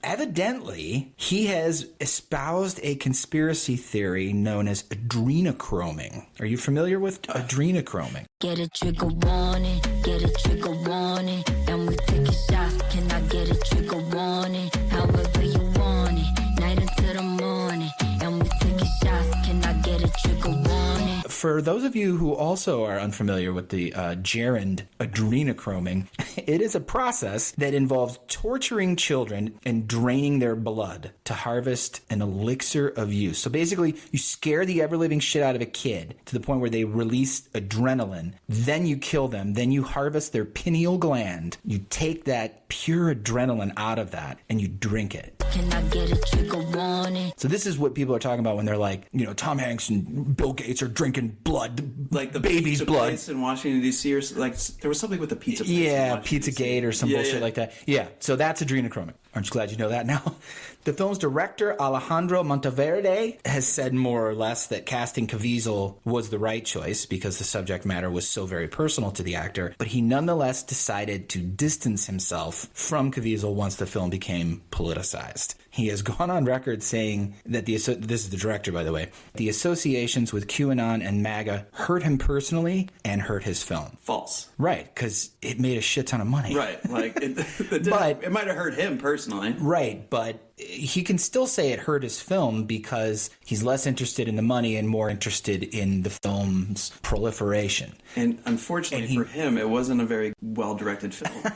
Evidently, he has espoused a conspiracy theory known as adrenechroming. Are you familiar with adrenechroming? Get a trigger warning, get a trigger warning. And we take a shot, can I get a trigger warning? However you want it, night until the morning. And we take a shot, can I get a trigger warning? For those of you who also are unfamiliar with the gerund adrenechroming, it is a process that involves torturing children and draining their blood to harvest an elixir of youth. So basically, you scare the ever-living shit out of a kid to the point where they release adrenaline. Then you kill them. Then you harvest their pineal gland. You take that pure adrenaline out of that and you drink it. Can I get a trigger warning? So this is what people are talking about when they're like, you know, Tom Hanks and Bill Gates are drinking blood, Like the baby's pizza blood. place in Washington, D.C. or like there was something with the pizza place. Yeah, in Washington, Pizzagate or some Yeah, bullshit yeah. like that. Yeah, so that's adrenochroming. Aren't you glad you know that now? The film's director, Alejandro Monteverde, has said more or less that casting Caviezel was the right choice because the subject matter was so very personal to the actor, but he nonetheless decided to distance himself from Caviezel once the film became politicized. He has gone on record saying that this is the director, by the way, the associations with QAnon and MAGA hurt him personally and hurt his film. False. Right, because it made a shit ton of money. Right, like it might have hurt him personally. Right, but he can still say it hurt his film because he's less interested in the money and more interested in the film's proliferation. And unfortunately for him, it wasn't a very well-directed film.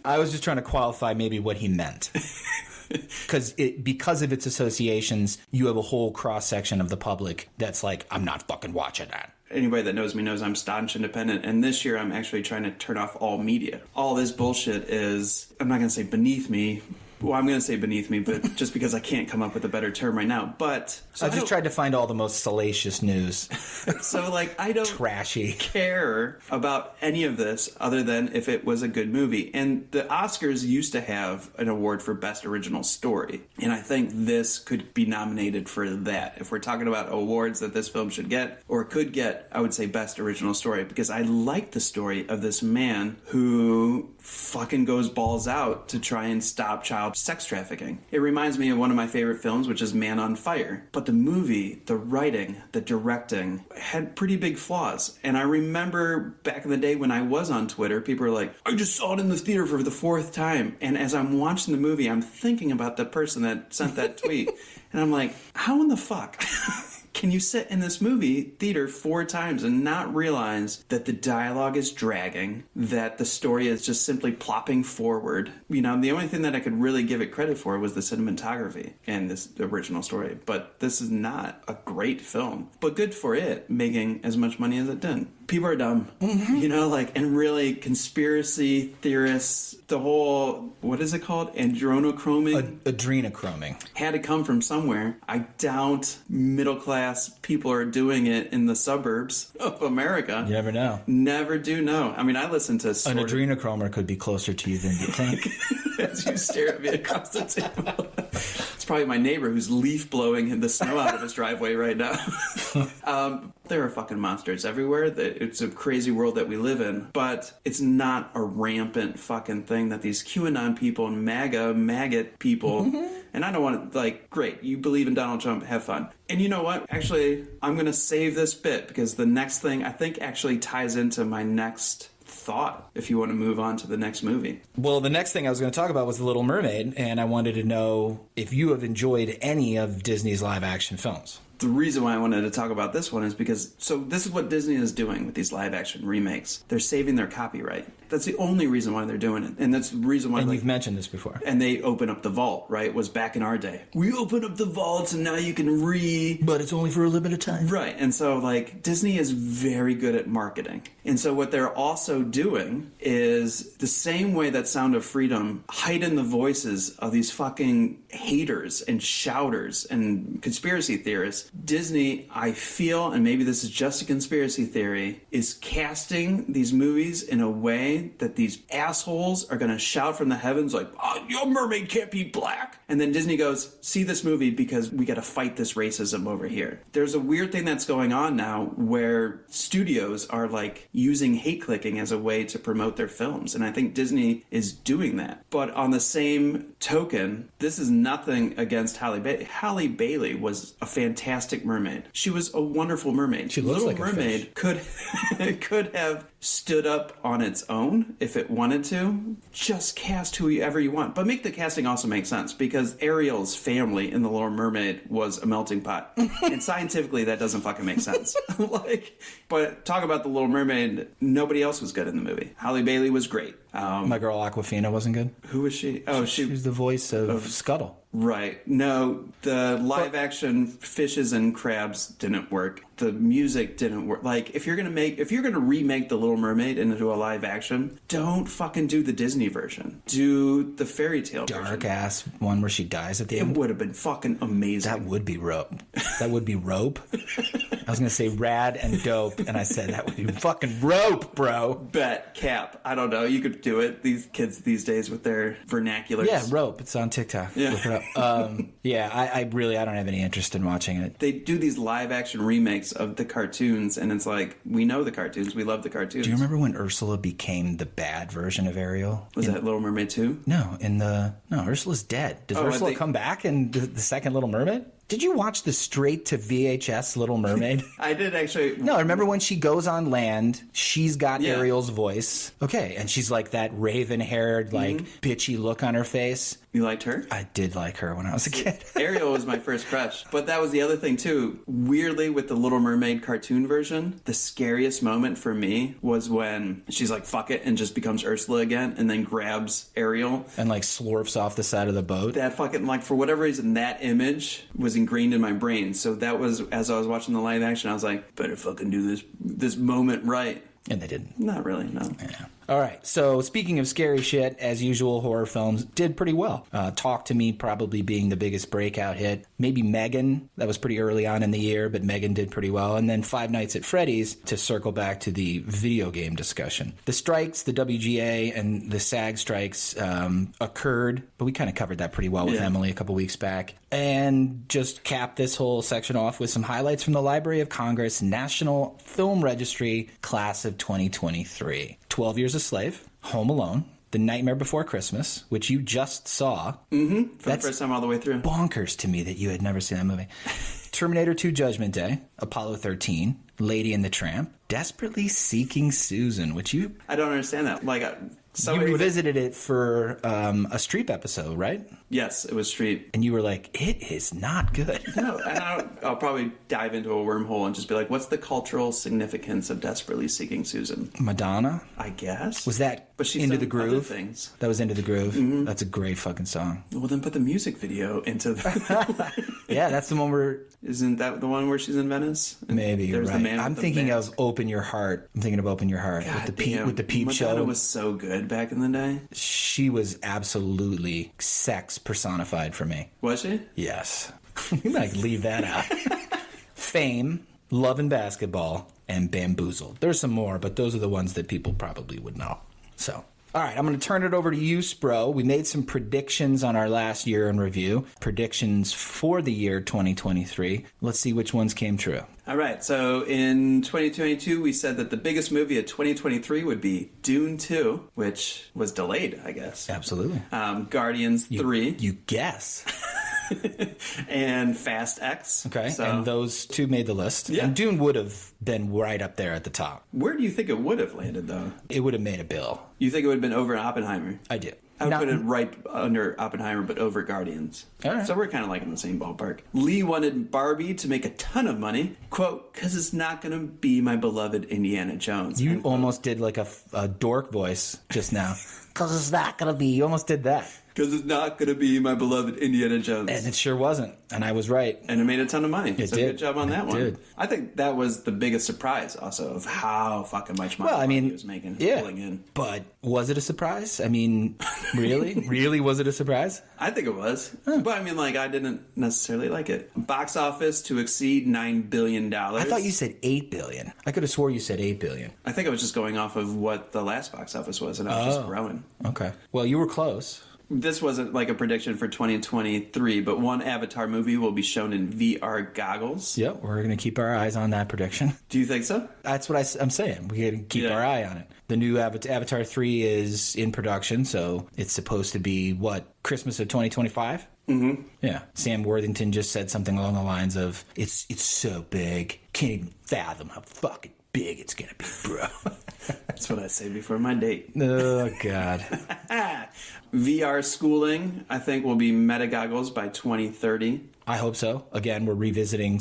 I was just trying to qualify maybe what he meant. Because of its associations, you have a whole cross-section of the public that's like, I'm not fucking watching that. Anybody that knows me knows I'm staunch independent, and this year I'm actually trying to turn off all media. All this bullshit is, I'm not going to say beneath me. Well, I'm going to say beneath me, but just because I can't come up with a better term right now. But so I just tried to find all the most salacious news. So, like, I don't trashy care about any of this other than if it was a good movie. And the Oscars used to have an award for Best Original Story, and I think this could be nominated for that. If we're talking about awards that this film should get or could get, I would say Best Original Story, because I like the story of this man who fucking goes balls out to try and stop child sex trafficking. It reminds me of one of my favorite films, which is Man on Fire. But the movie, the writing, the directing had pretty big flaws. And I remember back in the day when I was on Twitter, people were like, I just saw it in the theater for the 4th time. And as I'm watching the movie, I'm thinking about the person that sent that tweet. And I'm like, how in the fuck can you sit in this movie theater 4 times and not realize that the dialogue is dragging, that the story is just simply plopping forward? You know, the only thing that I could really give it credit for was the cinematography and this original story. But this is not a great film. But good for it making as much money as it did. People are dumb, you know, like, and really conspiracy theorists, the whole, what is it called? Adrenochroming? Adrenechroming. Had to come from somewhere. I doubt middle class people are doing it in the suburbs of America. You never know. Never do know. I mean, I listen to an adrenochromer could be closer to you than you think. As you stare at me across the table. It's probably my neighbor who's leaf blowing the snow out of his driveway right now. There are fucking monsters everywhere. It's a crazy world that we live in, but it's not a rampant fucking thing that these QAnon people and maggot people, and I don't want to, like, great, you believe in Donald Trump, have fun. And you know what? Actually, I'm going to save this bit because the next thing I think actually ties into my next thought, if you want to move on to the next movie. Well, the next thing I was going to talk about was The Little Mermaid, and I wanted to know if you have enjoyed any of Disney's live action films. The reason why I wanted to talk about this one is because, so this is what Disney is doing with these live action remakes. They're saving their copyright. That's the only reason why they're doing it. And that's the reason why... And you've mentioned this before. And they open up the vault, right? Was back in our day. We open up the vaults and now you can But it's only for a limited time. Right. And so, like, Disney is very good at marketing. And so what they're also doing is the same way that Sound of Freedom heightened the voices of these fucking haters and shouters and conspiracy theorists. Disney, I feel, and maybe this is just a conspiracy theory, is casting these movies in a way that these assholes are going to shout from the heavens like, oh, your mermaid can't be black. And then Disney goes, see this movie because we got to fight this racism over here. There's a weird thing that's going on now where studios are like using hate clicking as a way to promote their films. And I think Disney is doing that. But on the same token, this is nothing against Halle Bailey. Halle Bailey was a fantastic mermaid. She was a wonderful mermaid. She looks Little like Mermaid could have stood up on its own if it wanted to. Just cast whoever you want. But make the casting also make sense because Ariel's family in The Little Mermaid was a melting pot. And scientifically that doesn't fucking make sense. But talk about The Little Mermaid, nobody else was good in the movie. Halle Bailey was great. My girl Awkwafina wasn't good. Who was she? Oh, she was the voice of Scuttle. Right. No, the live action fishes and crabs didn't work. The music didn't work. Like, if you're gonna remake The Little Mermaid into a live action, don't fucking do the Disney version. Do the fairy tale version. Dark ass one where she dies at the end. It would have been fucking amazing. That would be rope. That would be rope. I was gonna say rad and dope, and I said that would be fucking rope, bro. Bet, cap. I don't know. You could do it. These kids these days with their vernaculars. Yeah, rope. It's on TikTok. Yeah. Look it up. Yeah, I don't have any interest in watching it. They do these live action remakes of the cartoons, and it's like, we know the cartoons, we love the cartoons. Do you remember when Ursula became the bad version of Ariel? Was that Little Mermaid 2? No, Ursula's dead. Does Ursula come back in the second Little Mermaid? Did you watch the straight to VHS Little Mermaid? I did actually. No, remember when she goes on land, she's got Ariel's voice. Okay, and she's like that raven-haired, bitchy look on her face. You liked her? I did like her when I was a kid. Ariel was my first crush. But that was the other thing, too. Weirdly, with the Little Mermaid cartoon version, the scariest moment for me was when she's like, fuck it, and just becomes Ursula again, and then grabs Ariel. And like slurps off the side of the boat. That fucking, like, for whatever reason, that image was ingrained in my brain. So that was, as I was watching the live action, I was like, better fucking do this moment right. And they didn't. Not really, no. Yeah. All right, so speaking of scary shit, as usual, horror films did pretty well. Talk to Me probably being the biggest breakout hit. Maybe Megan, that was pretty early on in the year, but Megan did pretty well. And then Five Nights at Freddy's, to circle back to the video game discussion. The strikes, the WGA and the SAG strikes occurred, but we kind of covered that pretty well with Emily a couple weeks back. And just cap this whole section off with some highlights from the Library of Congress National Film Registry Class of 2023. 12 Years a Slave, Home Alone, The Nightmare Before Christmas, which you just saw. Mm-hmm. For the first time all the way through. Bonkers to me that you had never seen that movie. Terminator 2 Judgment Day, Apollo 13, Lady and the Tramp, Desperately Seeking Susan, which you... I don't understand that. Like, you revisited it for a Streep episode, right? Yes, it was Streep. And you were like, it is not good. No, and I'll probably dive into a wormhole and just be like, what's the cultural significance of Desperately Seeking Susan? Madonna? I guess. Was that but she's Into the done other Groove? Things. That was Into the Groove? Mm-hmm. That's a great fucking song. Well, then put the music video into the... Yeah, that's the one where... Isn't that the one where she's in Venice? And maybe you're right. I'm thinking of Open Your Heart. I'm thinking of Open Your Heart God with the Peep Show. Madonna was so good back in the day. She was absolutely sex personified for me. Was she? Yes. You might leave that out. Fame, Love and Basketball, and Bamboozled. There's some more, but those are the ones that people probably would know. So... all right, I'm going to turn it over to you, Spro. We made some predictions on our last year in review. Predictions for the year 2023. Let's see which ones came true. All right, so in 2022, we said that the biggest movie of 2023 would be Dune 2, which was delayed, I guess. Absolutely. Guardians 3. You guess. And Fast X. Okay, so, and those two made the list. Yeah. And Dune would have been right up there at the top. Where do you think it would have landed, though? It would have made a bill. You think it would have been over Oppenheimer? I do. I would put it right under Oppenheimer, but over Guardians. All right. So we're kind of like in the same ballpark. Lee wanted Barbie to make a ton of money. Quote, because it's not going to be my beloved Indiana Jones. You almost did like a dork voice just now. Because it's not going to be. You almost did that. Because it's not going to be my beloved Indiana Jones. And it sure wasn't. And I was right. And it made a ton of money. It so did. Good job on that one. Did. I think that was the biggest surprise also of how fucking much money he was making. Yeah. Pulling in. But was it a surprise? I mean, really? Really, was it a surprise? I think it was. But I mean, like, I didn't necessarily like it. Box office to exceed $9 billion. I thought you said $8 billion. I could have swore you said $8 billion. I think I was just going off of what the last box office was, and I was just growing. Okay. Well, you were close. This wasn't like a prediction for 2023, but one Avatar movie will be shown in VR goggles. Yep, we're going to keep our eyes on that prediction. Do you think so? That's what I'm saying. We got to keep our eye on it. The new Avatar 3 is in production, so it's supposed to be, Christmas of 2025? Mm-hmm. Yeah. Sam Worthington just said something along the lines of, it's so big, can't even fathom how fucking big it's going to be, bro. That's what I say before my date. Oh, God. VR schooling, I think, will be Meta goggles by 2030. I hope so. Again, we're revisiting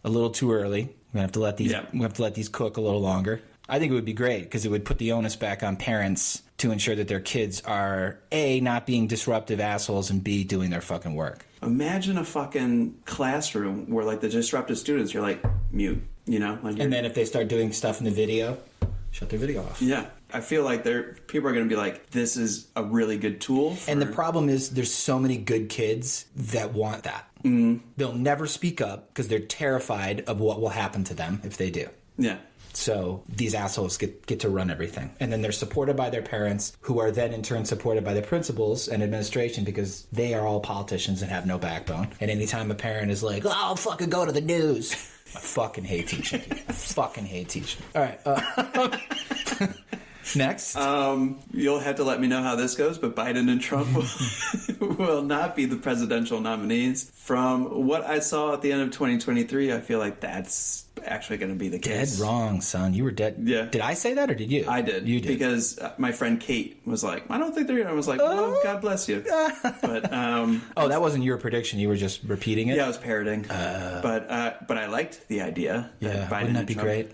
a little too early. We're gonna have to let these cook a little longer. I think it would be great because it would put the onus back on parents to ensure that their kids are A, not being disruptive assholes, and B, doing their fucking work. Imagine a fucking classroom where, like, the disruptive students, you're like, mute, you know? Like, and then if they start doing stuff in the video, shut their video off. Yeah. I feel like people are going to be like, this is a really good tool. And the problem is there's so many good kids that want that. Mm-hmm. They'll never speak up because they're terrified of what will happen to them if they do. Yeah. So these assholes get to run everything. And then they're supported by their parents, who are then in turn supported by the principals and administration, because they are all politicians and have no backbone. And anytime a parent is like, oh, I'll fucking go to the news. I fucking hate teaching. I fucking hate teaching. All right. Next. You'll have to let me know how this goes, but Biden and Trump will not be the presidential nominees. From what I saw at the end of 2023, I feel like that's actually going to be the case. Dead wrong, son. You were dead. Yeah. Did I say that or did you? I did. You did. Because my friend Kate was like, I don't think they're going to. I was like, well, God bless you. But oh, that wasn't your prediction. You were just repeating it? Yeah, I was parroting. But I liked the idea. Yeah, Biden wouldn't that and be Trump. great?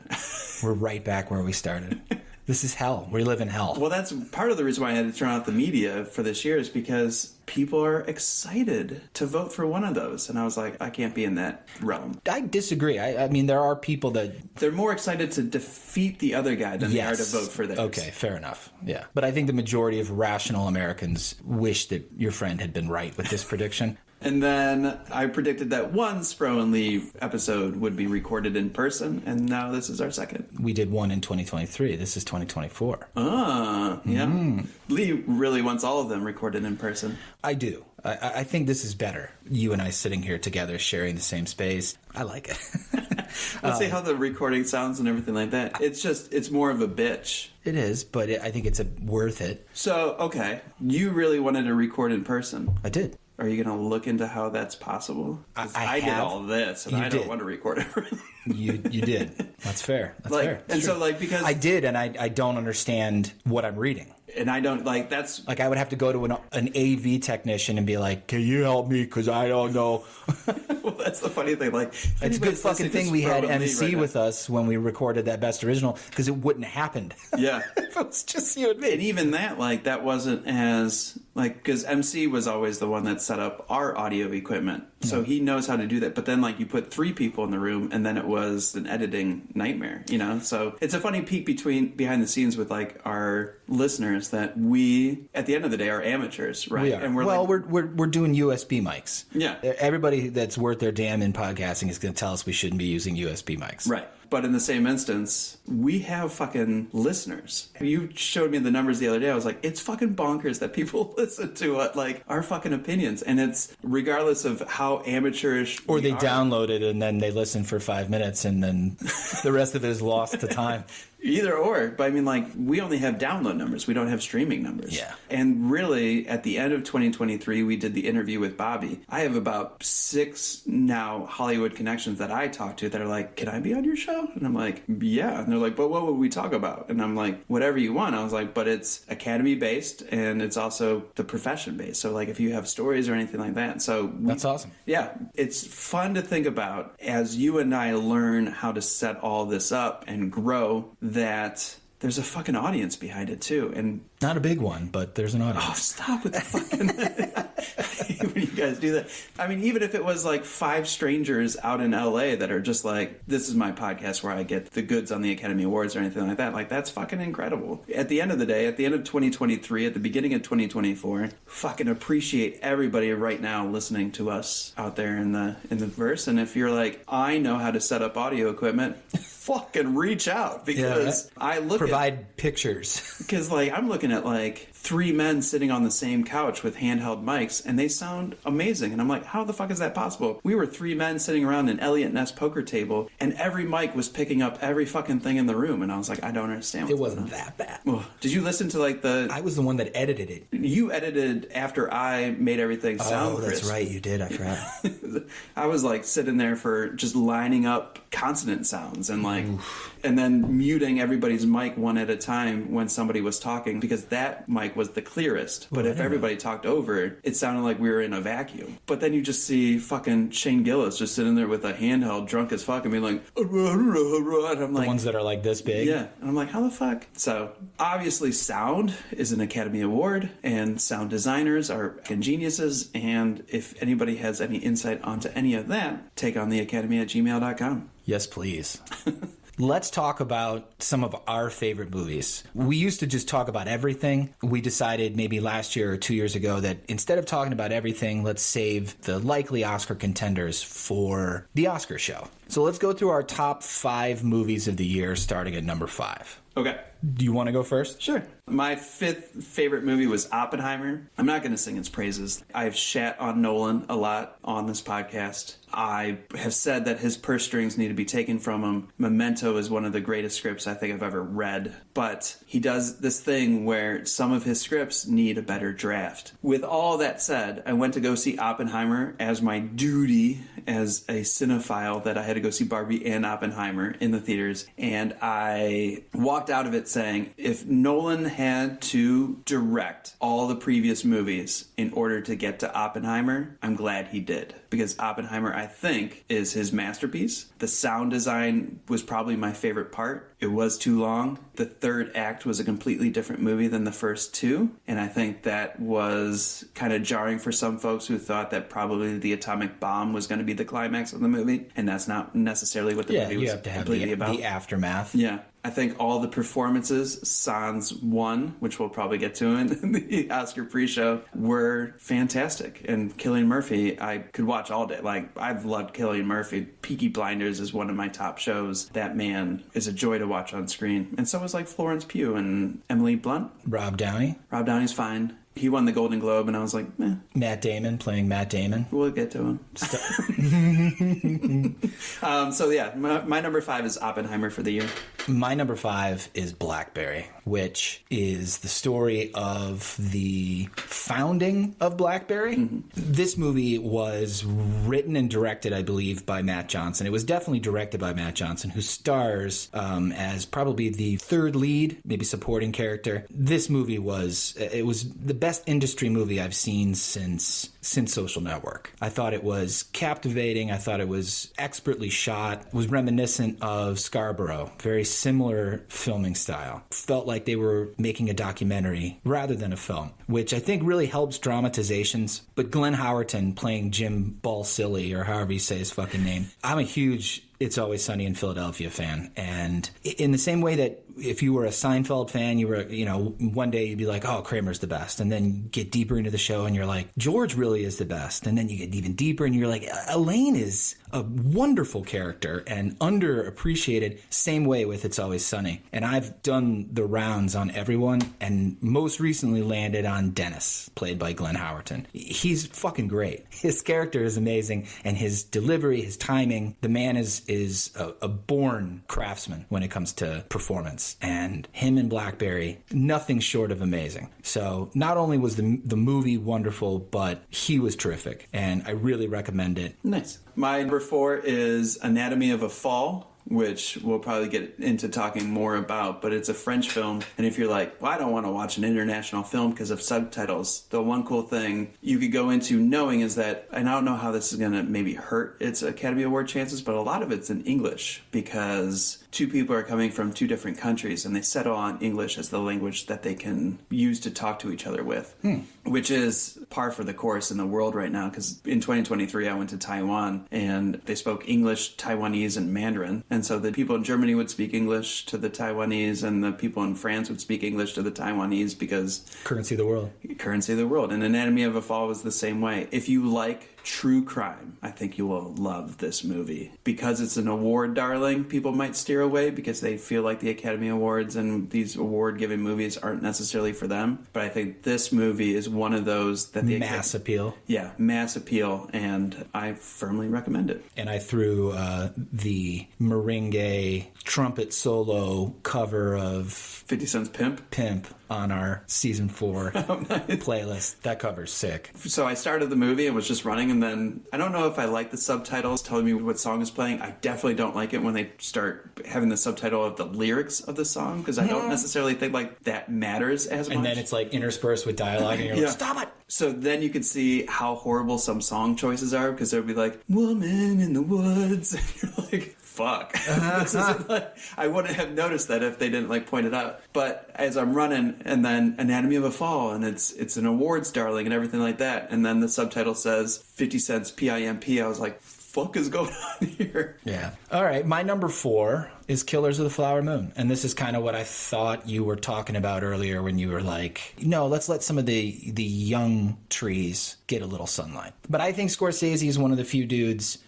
We're right back where we started. This is hell. We live in hell. Well, that's part of the reason why I had to turn out the media for this year, is because people are excited to vote for one of those. And I was like, I can't be in that realm. I disagree. I mean, there are people that... They're more excited to defeat the other guy than they are to vote for theirs. Okay, fair enough. Yeah. But I think the majority of rational Americans wish that your friend had been right with this prediction. And then I predicted that one Spro and Lee episode would be recorded in person, and now this is our second. We did one in 2023. This is 2024. Yeah. Lee really wants all of them recorded in person. I do. I think this is better. You and I sitting here together, sharing the same space. I like it. Let's see how the recording sounds and everything like that. It's more of a bitch. It is, but I think it's worth it. So, okay. You really wanted to record in person. I did. Are you going to look into how that's possible? I did all this, and I don't want to record it. You did. That's fair. That's fair. And so, like, because I did, and I don't understand what I'm reading. And I don't, like, that's... Like, I would have to go to an AV technician and be like, can you help me? Because I don't know. Well, that's the funny thing. Like, it's a good fucking thing we had MC with us when we recorded that Best Original, because it wouldn't have happened. Yeah. If it was just you and me. And even that, like, that wasn't as... Like, because MC was always the one that set up our audio equipment. So he knows how to do that. But then, like, you put 3 people in the room, and then it was an editing nightmare, you know? So it's a funny peek behind the scenes with, like, our listeners, that we, at the end of the day, are amateurs, right? We are. And we're doing USB mics. Yeah. Everybody that's worth their damn in podcasting is going to tell us we shouldn't be using USB mics. Right. But in the same instance, we have fucking listeners. You showed me the numbers the other day. I was like, it's fucking bonkers that people listen to like our fucking opinions. And it's regardless of how amateurish or they download it and then they listen for 5 minutes and then the rest of it is lost to time. Either or. But I mean, like, we only have download numbers. We don't have streaming numbers. Yeah. And really, at the end of 2023, we did the interview with Bobby. I have about 6 now Hollywood connections that I talk to that are like, can I be on your show? And I'm like, yeah. And they're like, but what would we talk about? And I'm like, whatever you want. I was like, but it's academy-based and it's also the profession-based. So, like, if you have stories or anything like that. So that's awesome. Yeah. It's fun to think about as you and I learn how to set all this up and grow, that there's a fucking audience behind it too. And not a big one, but there's an audience. Oh, stop with the fucking when you guys do that. I mean, even if it was like 5 strangers out in LA that are just like, this is my podcast where I get the goods on the Academy Awards or anything like that, like, that's fucking incredible. At the end of the day, at the end of 2023, at the beginning of 2024, fucking appreciate everybody right now listening to us out there in the verse. And if you're like, I know how to set up audio equipment, fucking reach out, because I provide pictures. Because, like, I'm looking at like 3 men sitting on the same couch with handheld mics, and they sound amazing. And I'm like, how the fuck is that possible? We were 3 men sitting around an Elliot Ness poker table, and every mic was picking up every fucking thing in the room. And I was like, I don't understand. It wasn't that bad. Well, did you listen to like I was the one that edited it. You edited after I made everything sound crisp. Oh, that's right, you did. I forgot. I was like sitting there for just lining up consonant sounds and like, and then muting everybody's mic one at a time when somebody was talking, because that mic was the clearest. But if everybody talked over it, it sounded like we were in a vacuum. But then you just see fucking Shane Gillis just sitting there with a handheld, drunk as fuck, and being like, and I'm like, the ones that are like this big. Yeah. And I'm like, how the fuck? So obviously sound is an Academy Award, and sound designers are geniuses. And if anybody has any insight onto any of that, take on theacademy@gmail.com. Yes, please. Let's talk about some of our favorite movies. We used to just talk about everything. We decided maybe last year or 2 years ago that instead of talking about everything, let's save the likely Oscar contenders for the Oscar show. So let's go through our top 5 movies of the year, starting at number 5. Okay. Do you want to go first? Sure. My 5th favorite movie was Oppenheimer. I'm not going to sing its praises. I've shat on Nolan a lot on this podcast. I have said that his purse strings need to be taken from him. Memento is one of the greatest scripts I think I've ever read. But he does this thing where some of his scripts need a better draft. With all that said, I went to go see Oppenheimer as my duty as a cinephile that I had to go see Barbie and Oppenheimer in the theaters. And I walked out of it saying, if Nolan had to direct all the previous movies in order to get to Oppenheimer, I'm glad he did. Because Oppenheimer, I think, is his masterpiece. The sound design was probably my favorite part. It was too long. The third act was a completely different movie than the first two. And I think that was kind of jarring for some folks who thought that probably the atomic bomb was going to be the climax of the movie. And that's not necessarily what the movie was completely about. The aftermath. Yeah. I think all the performances, sans one, which we'll probably get to in the Oscar pre-show, were fantastic. And Cillian Murphy, I could watch all day. Like, I've loved Cillian Murphy. Peaky Blinders is one of my top shows. That man is a joy to watch on screen. And so is like Florence Pugh and Emily Blunt. Rob Downey. Rob Downey's fine. He won the Golden Globe, and I was like, eh. Matt Damon playing Matt Damon. We'll get to him. So, yeah, my number 5 is Oppenheimer for the year. My number 5 is Blackberry, which is the story of the founding of Blackberry. Mm-hmm. This movie was written and directed, I believe, by Matt Johnson. It was definitely directed by Matt Johnson, who stars as probably the third lead, maybe supporting character. This movie was the best industry movie I've seen since Social Network. I thought it was captivating. I thought it was expertly shot. It was reminiscent of Scarborough. Very similar filming style. Felt like they were making a documentary rather than a film, which I think really helps dramatizations. But Glenn Howerton playing Jim Balsillie, or however you say his fucking name, I'm a huge It's Always Sunny in Philadelphia fan. And in the same way that if you were a Seinfeld fan, you were, one day you'd be like, oh, Kramer's the best. And then you get deeper into the show and you're like, George really is the best. And then you get even deeper and you're like, Elaine is a wonderful character and underappreciated. Same way with It's Always Sunny. And I've done the rounds on everyone and most recently landed on Dennis, played by Glenn Howerton. He's fucking great. His character is amazing, and his delivery, his timing. The man is a born craftsman when it comes to performance. And him and Blackberry, nothing short of amazing. So not only was the movie wonderful, but he was terrific. And I really recommend it. Nice. My number 4 is Anatomy of a Fall, which we'll probably get into talking more about, but it's a French film. And if you're like, well, I don't want to watch an international film because of subtitles, the one cool thing you could go into knowing is that, and I don't know how this is going to maybe hurt its Academy Award chances, but a lot of it's in English because two people are coming from two different countries and they settle on English as the language that they can use to talk to each other with, which is par for the course in the world right now. Because in 2023, I went to Taiwan and they spoke English, Taiwanese, and Mandarin. And so the people in Germany would speak English to the Taiwanese and the people in France would speak English to the Taiwanese because... Currency of the world. Currency of the world. And Anatomy of a Fall was the same way. If you like true crime, I think you will love this movie. Because it's an award darling, people might steer away because they feel like the Academy Awards and these award-giving movies aren't necessarily for them. But I think this movie is one of those that the mass appeal. Yeah, mass appeal, and I firmly recommend it. And I threw the merengue trumpet solo cover of 50 Cent's Pimp on our season 4 playlist. That cover's sick. So I started the movie and was just running, and then I don't know if I like the subtitles telling me what song is playing. I definitely don't like it when they start having the subtitle of the lyrics of the song, because I don't necessarily think like that matters as much. And then it's like interspersed with dialogue and you're like, stop it! So then you can see how horrible some song choices are, because they'll be like, woman in the woods. And you're like, fuck. This isn't like, I wouldn't have noticed that if they didn't like point it out. But as I'm running, and then Anatomy of a Fall, and it's an awards darling and everything like that, and then the subtitle says 50 Cent's PIMP, I was like, fuck is going on here? Yeah. All right. My number 4 is Killers of the Flower Moon. And this is kind of what I thought you were talking about earlier when you were like, no, let's let some of the young trees get a little sunlight. But I think Scorsese is one of the few dudes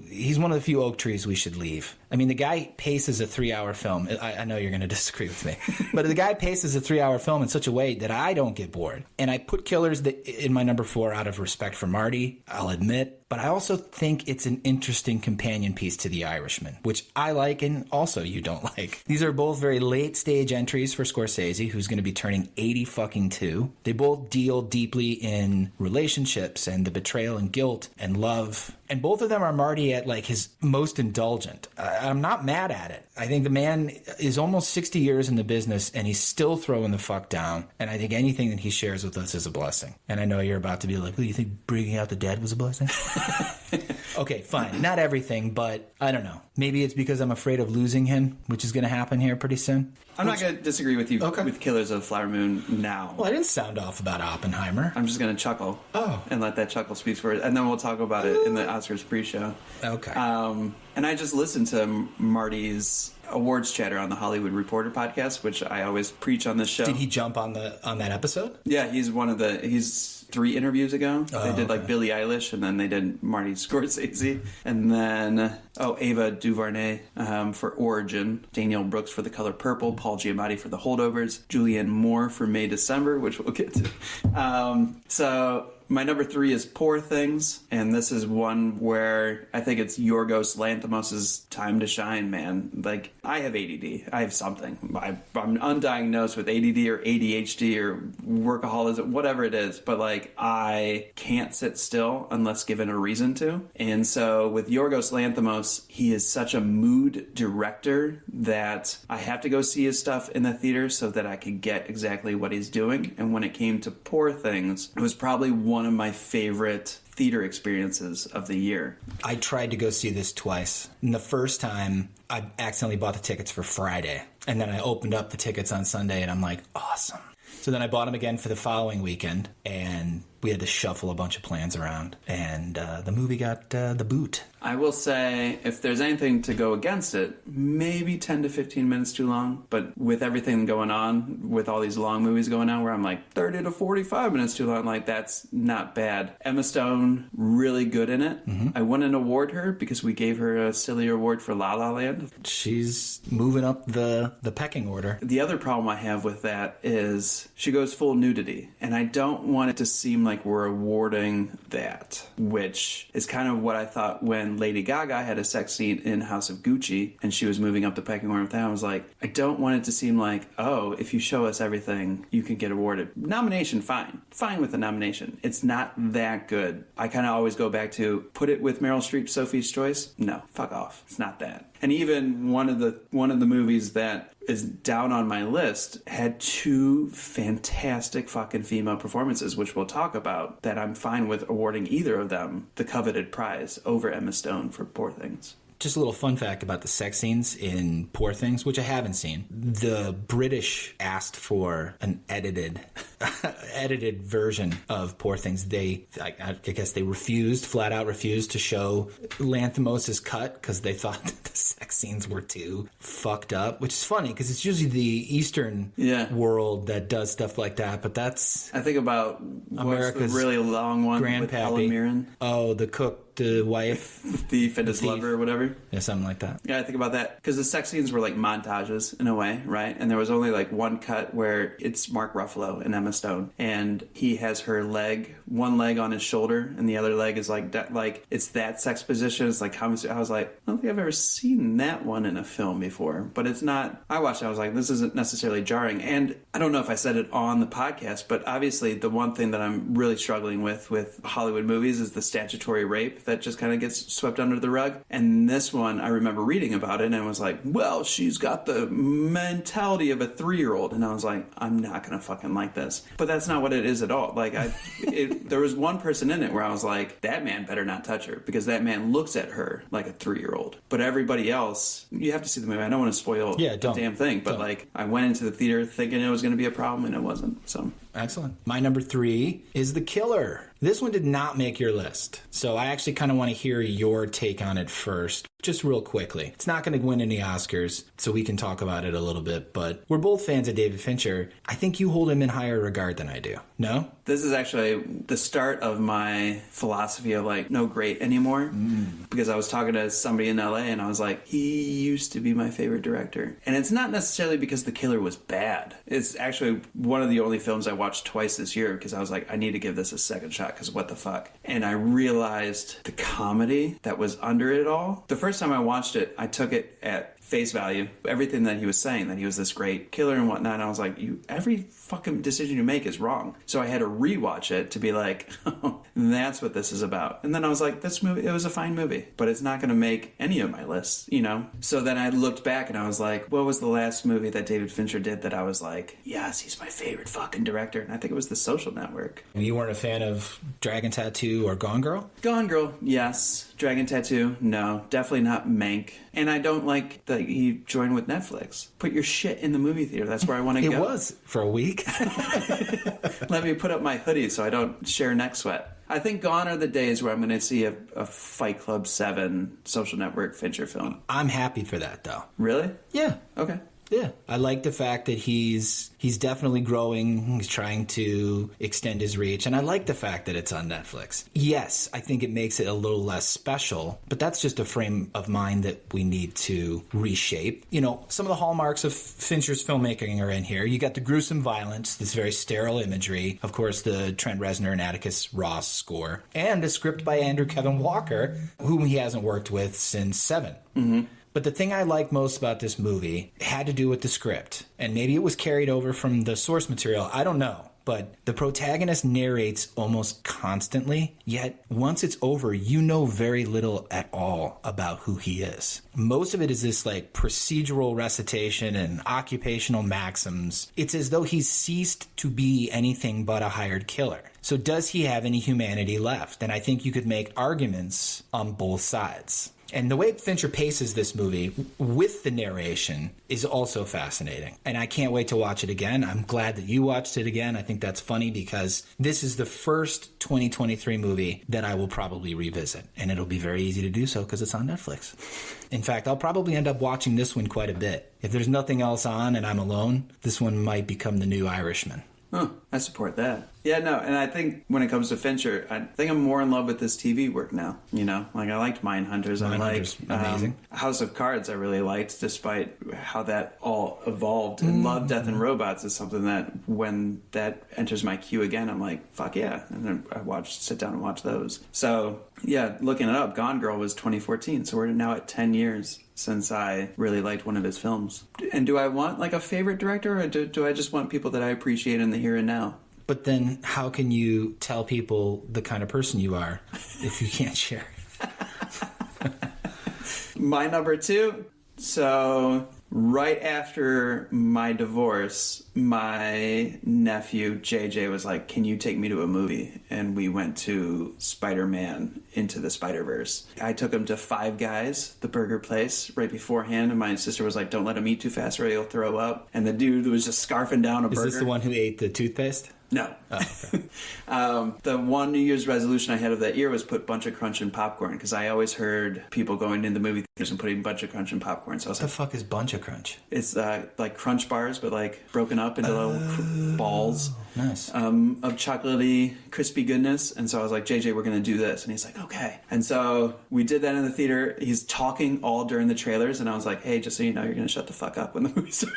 he's one of the few oak trees we should leave. I mean, the guy paces a 3-hour film. I know you're going to disagree with me, but the guy paces a 3-hour film in such a way that I don't get bored. And I put Killers in my number 4 out of respect for Marty, I'll admit. But I also think it's an interesting companion piece to The Irishman, which I like and also you don't like. These are both very late stage entries for Scorsese, who's going to be turning 82. They both deal deeply in relationships and the betrayal and guilt and love. And both of them are Marty at like his most indulgent. I'm not mad at it. I think the man is almost 60 years in the business and he's still throwing the fuck down. And I think anything that he shares with us is a blessing. And I know you're about to be like, well, you think bringing out the dead was a blessing? Okay, fine. Not everything, but I don't know. Maybe it's because I'm afraid of losing him, which is going to happen here pretty soon. I'm not going to disagree with you with Killers of the Flower Moon now. Well, I didn't sound off about Oppenheimer. I'm just going to chuckle. And let that chuckle speak for it. And then we'll talk about it in the Oscars pre-show. Okay. And I just listened to Marty's awards chatter on the Hollywood Reporter podcast, which I always preach on this show. Did he jump on that episode? Yeah, he's 3 interviews ago. They did like Billie Eilish, and then they did Marty Scorsese, and then Ava DuVernay for Origin, Danielle Brooks for The Color Purple, Paul Giamatti for The Holdovers, Julianne Moore for May December, which we'll get to. So my number 3 is Poor Things, and this is one where I think it's Yorgos Lanthimos' time to shine, man. Like, I have ADD. I have something. I'm undiagnosed with ADD or ADHD or workaholism, whatever it is, but like, I can't sit still unless given a reason to. And so with Yorgos Lanthimos, he is such a mood director that I have to go see his stuff in the theater so that I could get exactly what he's doing. And when it came to Poor Things, it was probably one of my favorite theater experiences of the year. I tried to go see this twice. And the first time, I accidentally bought the tickets for Friday. And then I opened up the tickets on Sunday, and I'm like, awesome. So then I bought them again for the following weekend, and we had to shuffle a bunch of plans around, and the movie got the boot. I will say, if there's anything to go against it, maybe 10 to 15 minutes too long. But with everything going on, with all these long movies going on, where I'm like 30 to 45 minutes too long, like, that's not bad. Emma Stone, really good in it. Mm-hmm. I wouldn't award her because we gave her a sillier award for La La Land. She's moving up the pecking order. The other problem I have with that is she goes full nudity, and I don't want it to seem like we're awarding that, which is kind of what I thought when Lady Gaga had a sex scene in House of Gucci and she was moving up the pecking order with that. I was like, I don't want it to seem like, oh, if you show us everything, you can get awarded. Nomination, fine with the nomination. It's not that good. I kind of always go back to, put it with Meryl Streep's Sophie's Choice. No, fuck off. It's not that. And even one of the movies that is down on my list had 2 fantastic fucking female performances, which we'll talk about, that I'm fine with awarding either of them the coveted prize over Emma Stone for Poor Things. Just a little fun fact about the sex scenes in Poor Things, which I haven't seen. The British asked for an edited version of Poor Things. I guess they flat out refused to show Lanthimos' cut because they thought that the sex scenes were too fucked up, which is funny because it's usually the Eastern world that does stuff like that. But that's... I think about America's the really long one with Helen Mirren. Oh, the cook. The wife, thief and his lover or whatever. Yeah, something like that. Yeah, I think about that because the sex scenes were like montages in a way, right? And there was only like one cut where it's Mark Ruffalo and Emma Stone, and he has one leg on his shoulder, and the other leg is like it's that sex position. It's like I was like, I don't think I've ever seen that one in a film before, but it's not. I watched it, I was like, this isn't necessarily jarring, and I don't know if I said it on the podcast, but obviously the one thing that I'm really struggling with Hollywood movies is the statutory rape that just kind of gets swept under the rug. And this one, I remember reading about it and I was like, well, she's got the mentality of a 3-year-old. And I was like, I'm not going to fucking like this. But that's not what it is at all. Like, there was one person in it where I was like, that man better not touch her because that man looks at her like a 3-year-old. But everybody else, you have to see the movie. I don't want to spoil the damn thing. But like, I went into the theater thinking it was going to be a problem and it wasn't. So excellent. My number 3 is The Killer. This one did not make your list, so I actually kind of want to hear your take on it first. Just real quickly, it's not going to win any Oscars, so we can talk about it a little bit, but we're both fans of David Fincher. I think you hold him in higher regard than I do. No? This is actually the start of my philosophy of like, no great anymore. Because I was talking to somebody in LA and I was like, he used to be my favorite director. And it's not necessarily because The Killer was bad. It's actually one of the only films I watched twice this year because I was like, I need to give this a second shot because what the fuck? And I realized the comedy that was under it all. The first time I watched it, I took it at face value, everything that he was saying, that he was this great killer and whatnot. And I was like, every fucking decision you make is wrong. So I had to rewatch it to be like, oh, that's what this is about. And then I was like, this movie, it was a fine movie, but it's not going to make any of my lists, you know? So then I looked back and I was like, what was the last movie that David Fincher did that I was like, yes, he's my favorite fucking director? And I think it was The Social Network. You weren't a fan of Dragon Tattoo or Gone Girl? Gone Girl, yes. Dragon Tattoo, no. Definitely not Mank. And I don't like that he joined with Netflix. Put your shit in the movie theater. That's where I want to go. It was for a week. Let me put up my hoodie so I don't share neck sweat. I think gone are the days where I'm going to see a Fight Club 7 Social Network Fincher film. I'm happy for that, though. Really? Yeah. Okay. Yeah, I like the fact that he's definitely growing. He's trying to extend his reach, and I like the fact that it's on Netflix. Yes, I think it makes it a little less special, but that's just a frame of mind that we need to reshape. You know, some of the hallmarks of Fincher's filmmaking are in here. You got the gruesome violence, this very sterile imagery, of course, the Trent Reznor and Atticus Ross score, and a script by Andrew Kevin Walker, whom he hasn't worked with since Seven. Mm-hmm. But the thing I like most about this movie had to do with the script. And maybe it was carried over from the source material. I don't know. But the protagonist narrates almost constantly, yet once it's over, you know very little at all about who he is. Most of it is this like procedural recitation and occupational maxims. It's as though he's ceased to be anything but a hired killer. So does he have any humanity left? And I think you could make arguments on both sides. And the way Fincher paces this movie with the narration is also fascinating. And I can't wait to watch it again. I'm glad that you watched it again. I think that's funny because this is the first 2023 movie that I will probably revisit. And it'll be very easy to do so because it's on Netflix. In fact, I'll probably end up watching this one quite a bit. If there's nothing else on and I'm alone, this one might become the new Irishman. Huh, I support that. Yeah, no, and I think when it comes to Fincher, I think I'm more in love with his TV work now, you know? Like, I liked Mindhunters. I liked amazing. House of Cards I really liked, despite how that all evolved. And Love, Death, and Robots is something that when that enters my queue again, I'm like, fuck yeah. And then I sit down and watch those. So, yeah, looking it up, Gone Girl was 2014, so we're now at 10 years since I really liked one of his films. And do I want, like, a favorite director, or do I just want people that I appreciate in the here and now? But then how can you tell people the kind of person you are if you can't share? My number 2. So right after my divorce, my nephew JJ was like, can you take me to a movie? And we went to Spider-Man Into the Spider-Verse. I took him to Five Guys, the burger place, right beforehand, and my sister was like, don't let him eat too fast or he'll throw up. And the dude was just scarfing down a burger. Is this the one who ate the toothpaste? No. Oh, okay. The one New Year's resolution I had of that year was put Bunch of Crunch in popcorn, because I always heard people going in the movie theaters and putting Bunch of Crunch in popcorn. So I was What the fuck is Bunch of Crunch? It's like Crunch bars, but like broken up into little balls. Nice. Of chocolatey, crispy goodness. And so I was like, JJ, we're going to do this. And he's like, okay. And so we did that in the theater. He's talking all during the trailers. And I was like, hey, just so you know, you're going to shut the fuck up when the movie starts.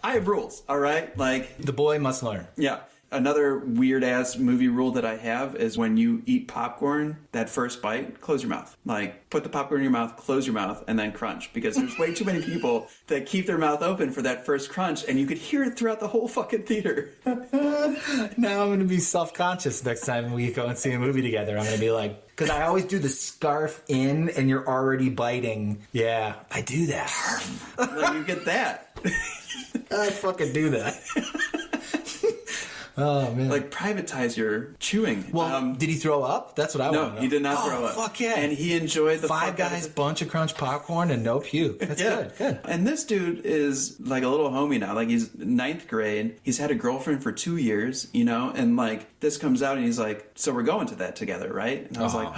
I have rules, all right? Like, the boy must learn. Yeah. Another weird-ass movie rule that I have is when you eat popcorn, that first bite, close your mouth. Like, put the popcorn in your mouth, close your mouth, and then crunch. Because there's way too many people that keep their mouth open for that first crunch, and you could hear it throughout the whole fucking theater. Now I'm going to be self-conscious next time we go and see a movie together. I'm going to be like, because I always do the scarf in, and you're already biting. Yeah, I do that. Like, you get that. I fucking do that. Oh, man. Like, privatize your chewing. Well, did he throw up? That's what I want to know. No, he did not throw up. Fuck yeah. And he enjoyed the Five fuck out of Guys, it. bunch of crunch popcorn, and no puke. That's good. And this dude is like a little homie now. Like, he's 9th grade. He's had a girlfriend for 2 years, you know? And like, this comes out and he's like, so we're going to that together, right? And I was like,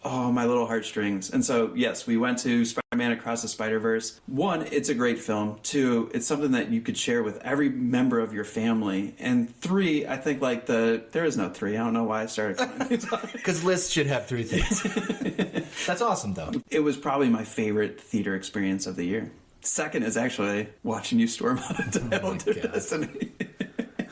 oh, my little heartstrings. And so, yes, we went to Spider-Man Across the Spider-Verse. 1, it's a great film. 2, it's something that you could share with every member of your family. And 3, I think like there is no 3. I don't know why I started Because lists should have 3 things. That's awesome, though. It was probably my favorite theater experience of the year. Second is actually watching you storm out of Dial to Destiny.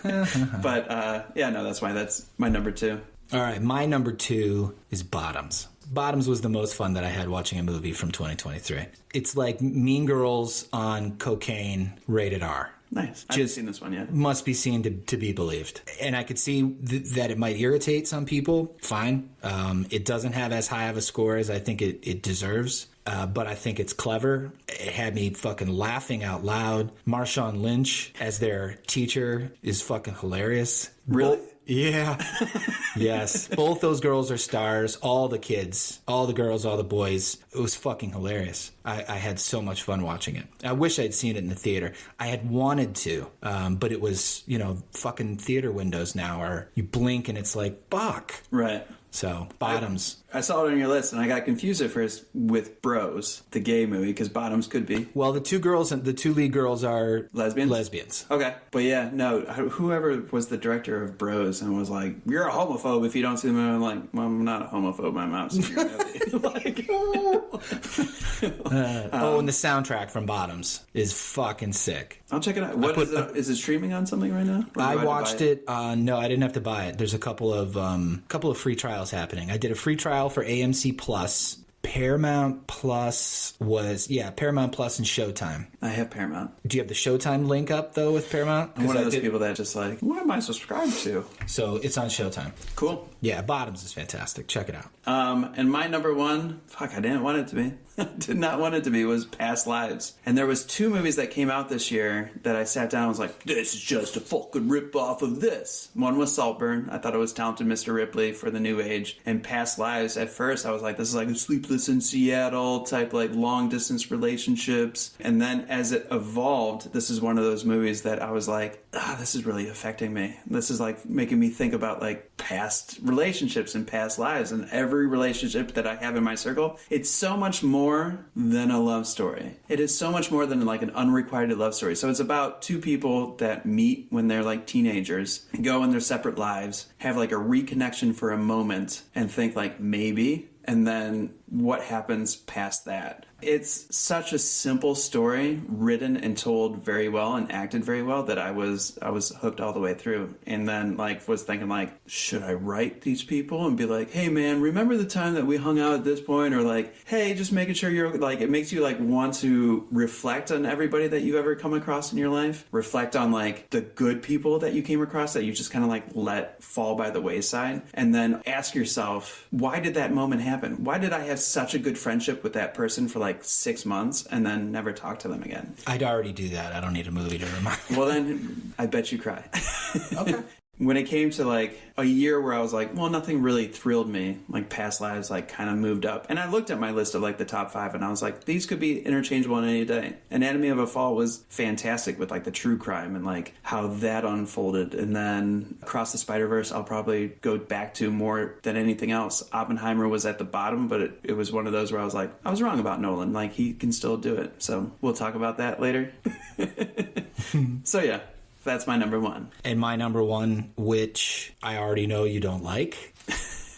But yeah, no, that's why that's my number 2. All right, my number 2 is Bottoms. Bottoms was the most fun that I had watching a movie from 2023. It's like Mean Girls on cocaine, rated R. Nice. I haven't seen this one yet. Must be seen to be believed. And I could see that it might irritate some people. Fine. It doesn't have as high of a score as I think it deserves. But I think it's clever. It had me fucking laughing out loud. Marshawn Lynch as their teacher is fucking hilarious. Really? Yeah. Yes. Both those girls are stars. All the kids, all the girls, all the boys. It was fucking hilarious. I had so much fun watching it. I wish I'd seen it in the theater. I had wanted to, but it was, fucking theater windows now are, you blink and it's like, fuck. Right. So, Bottoms. I saw it on your list, and I got confused at first with Bros, the gay movie, because Bottoms could be. Well, the two lead girls are lesbians. Okay. But yeah, no, whoever was the director of Bros and was like, you're a homophobe if you don't see them. I'm like, well, I'm not a homophobe. I'm out. And the soundtrack from Bottoms is fucking sick. I'll check it out. Is it streaming on something right now? I watched it. No, I didn't have to buy it. There's a couple of free trials happening. I did a free trial for AMC Plus. Paramount Plus Paramount Plus and Showtime. I have Paramount. Do you have the Showtime link up, though, with Paramount? I'm one of those people that just like, what am I subscribed to? So it's on Showtime. Cool. Yeah, Bottoms is fantastic. Check it out. And my number 1, I didn't want it to be. Did not want it to be, was Past Lives. And there was 2 movies that came out this year that I sat down and was like, this is just a fucking rip-off of this. One was Saltburn. I thought it was Talented Mr. Ripley for the new age. And Past Lives, at first, I was like, this is like a Sleepless in Seattle type, like, long-distance relationships. And then as it evolved, this is one of those movies that I was like, this is really affecting me. This is, like, making me think about, like, past relationships and past lives. And every relationship that I have in my circle, it's so much more than a love story. It is so much more than like an unrequited love story. So it's about 2 people that meet when they're like teenagers, go in their separate lives, have like a reconnection for a moment and think like maybe, and then what happens past that. It's such a simple story, written and told very well and acted very well, that I was hooked all the way through. And then like was thinking like, should I write these people and be like, hey man, remember the time that we hung out at this point? Or like, hey, just making sure you're like, it makes you like want to reflect on everybody that you ever come across in your life. Reflect on like the good people that you came across that you just kind of like let fall by the wayside. And then ask yourself, why did that moment happen? Why did I have such a good friendship with that person for like 6 months and then never talk to them again? I'd already do that. I don't need a movie to remind me. Well, then I bet you cry. Okay. When it came to like a year where I was like, well, nothing really thrilled me, like Past Lives like kind of moved up. And I looked at my list of like the top 5 and I was like, these could be interchangeable on any day. Anatomy of a Fall was fantastic with like the true crime and like how that unfolded. And then Across the Spider-Verse, I'll probably go back to more than anything else. Oppenheimer was at the bottom, but it was one of those where I was like, I was wrong about Nolan. Like he can still do it. So we'll talk about that later. So yeah. That's my number 1. And my number 1, which I already know you don't like,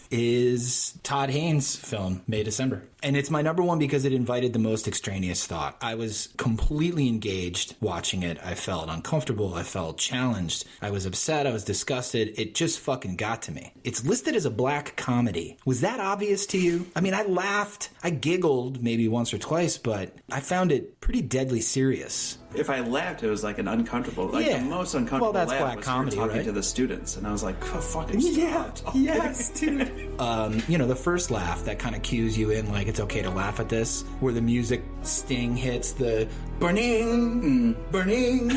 is Todd Haynes' film, May December. And it's my number 1 because it invited the most extraneous thought. I was completely engaged watching it. I felt uncomfortable. I felt challenged. I was upset. I was disgusted. It just fucking got to me. It's listed as a black comedy. Was that obvious to you? I mean, I laughed. I giggled maybe once or twice, but I found it pretty deadly serious. If I laughed, it was like an uncomfortable, like the most uncomfortable that's laugh black was comedy, talking right? to the students. And I was like, oh, fucking stop talking. Yes, dude. The first laugh that kind of cues you in, like, it's okay to laugh at this, where the music sting hits the burning, burning,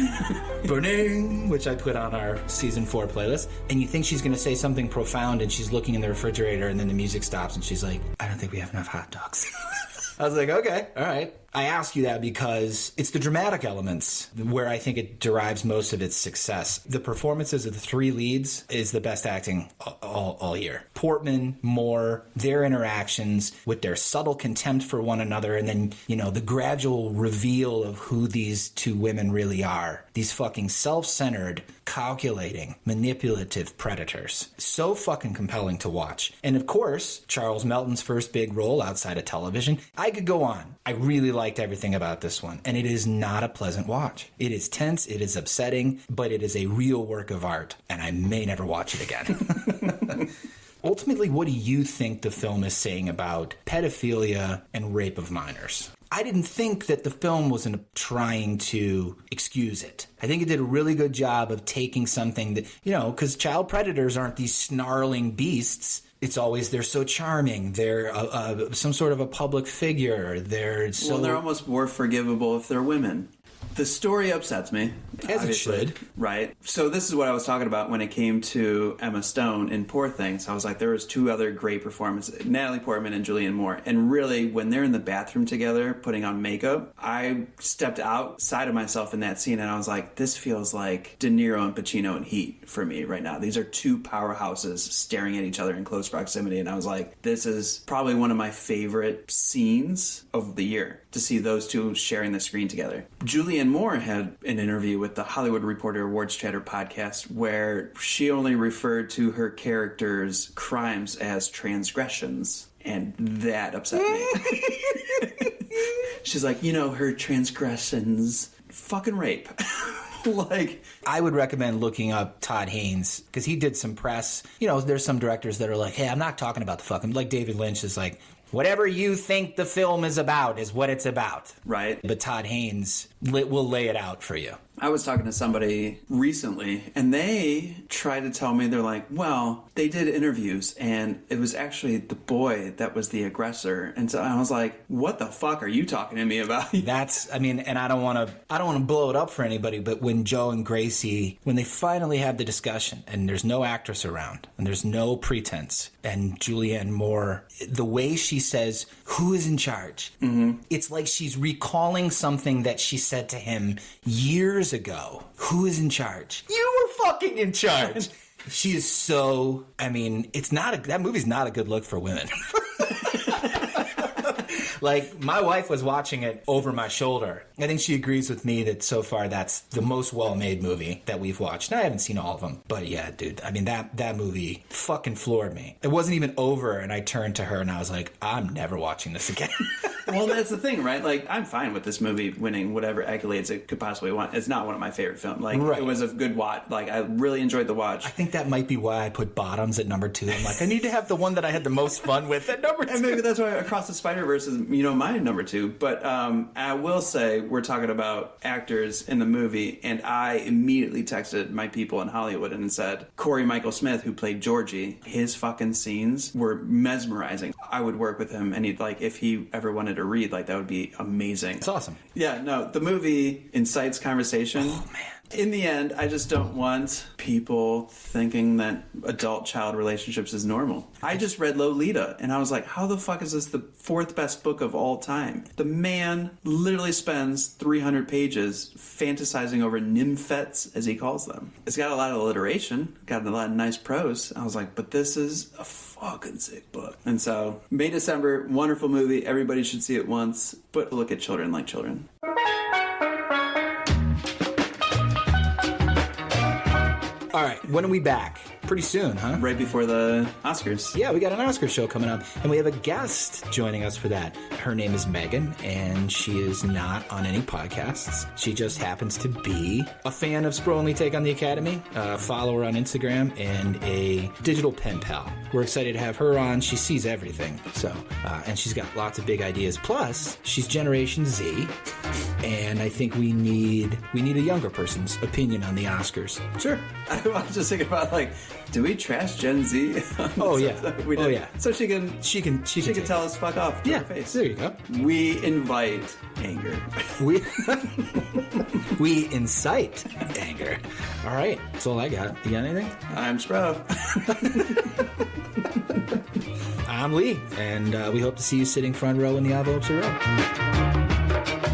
burning, which I put on our season 4 playlist, and you think she's going to say something profound, and she's looking in the refrigerator, and then the music stops, and she's like, I don't think we have enough hot dogs. I was like, okay, all right. I ask you that because it's the dramatic elements where I think it derives most of its success. The performances of the 3 leads is the best acting all year. Portman, Moore, their interactions with their subtle contempt for one another, and then, you know, the gradual reveal of who these 2 women really are. These fucking self-centered, calculating, manipulative predators. So fucking compelling to watch. And of course, Charles Melton's first big role outside of television. I could go on. I really liked everything about this one, and it is not a pleasant watch. It is tense, it is upsetting, but it is a real work of art, and I may never watch it again. Ultimately, what do you think the film is saying about pedophilia and rape of minors? I didn't think that the film wasn't trying to excuse it. I think it did a really good job of taking something that, you know, because child predators aren't these snarling beasts. It's always, they're so charming. They're some sort of a public figure. They're almost more forgivable if they're women. The story upsets me. As obviously. It should. Right. So this is what I was talking about when it came to Emma Stone in Poor Things. I was like, there was 2 other great performances, Natalie Portman and Julianne Moore. And really, when they're in the bathroom together putting on makeup, I stepped outside of myself in that scene and I was like, this feels like De Niro and Pacino in Heat for me right now. These are 2 powerhouses staring at each other in close proximity. And I was like, this is probably one of my favorite scenes of the year, to see those 2 sharing the screen together. Julianne Moore had an interview with the Hollywood Reporter Awards Chatter podcast where she only referred to her character's crimes as transgressions, and that upset me. She's like, you know, her transgressions, fucking rape. Like, I would recommend looking up Todd Haynes, because he did some press. You know, there's some directors that are like, hey, I'm not talking about the fucking, like David Lynch is like, whatever you think the film is about is what it's about. Right. But Todd Haynes will lay it out for you. I was talking to somebody recently, and they tried to tell me, they're like, well, they did interviews, and it was actually the boy that was the aggressor. And so I was like, what the fuck are you talking to me about? That's, I mean, and I don't want to blow it up for anybody, but when Joe and Gracie, when they finally have the discussion, and there's no actress around, and there's no pretense, and Julianne Moore, the way she says, who is in charge? Mm-hmm. It's like she's recalling something that she said to him years ago. Who is in charge? You were fucking in charge. She is so, I mean, that movie's not a good look for women. Like, my wife was watching it over my shoulder. I think she agrees with me that so far that's the most well-made movie that we've watched. And I haven't seen all of them. But yeah, dude, I mean, that movie fucking floored me. It wasn't even over, and I turned to her and I was like, I'm never watching this again. Well, that's the thing, right? Like, I'm fine with this movie winning whatever accolades it could possibly want. It's not one of my favorite films. Like, right. It was a good watch. Like, I really enjoyed the watch. I think that might be why I put Bottoms at number 2. I'm like, I need to have the one that I had the most fun with at number 2. And maybe that's why Across the Spider-Verse is, you know, my number 2. But I will say, we're talking about actors in the movie, and I immediately texted my people in Hollywood and said, Corey Michael Smith, who played Georgie, his fucking scenes were mesmerizing. I would work with him, and he'd, like, if he ever wanted to read, like, that would be amazing. It's awesome. Yeah, no, the movie incites conversation. Oh, man. In the end, I just don't want people thinking that adult-child relationships is normal. I just read Lolita, and I was like, how the fuck is this the 4th best book of all time? The man literally spends 300 pages fantasizing over nymphets, as he calls them. It's got a lot of alliteration, got a lot of nice prose. I was like, but this is a fucking sick book. And so, May, December, wonderful movie. Everybody should see it once, but look at children like children. All right, when are we back? Pretty soon, huh? Right before the Oscars. Yeah, we got an Oscar show coming up, and we have a guest joining us for that. Her name is Megan, and she is not on any podcasts. She just happens to be a fan of Spro Only Take on the Academy, a follower on Instagram, and a digital pen pal. We're excited to have her on. She sees everything, so and she's got lots of big ideas. Plus, she's Generation Z, and I think we need a younger person's opinion on the Oscars. Sure. I was just thinking about, like, Do we trash Gen Z? Oh yeah. We did. Oh yeah. So she can take tell us fuck off to Yeah. her face. There you go. We invite anger. We we incite anger. All right. That's all I got. You got anything? I'm Spro. I'm Lee, and we hope to see you sitting front row when the envelopes are up.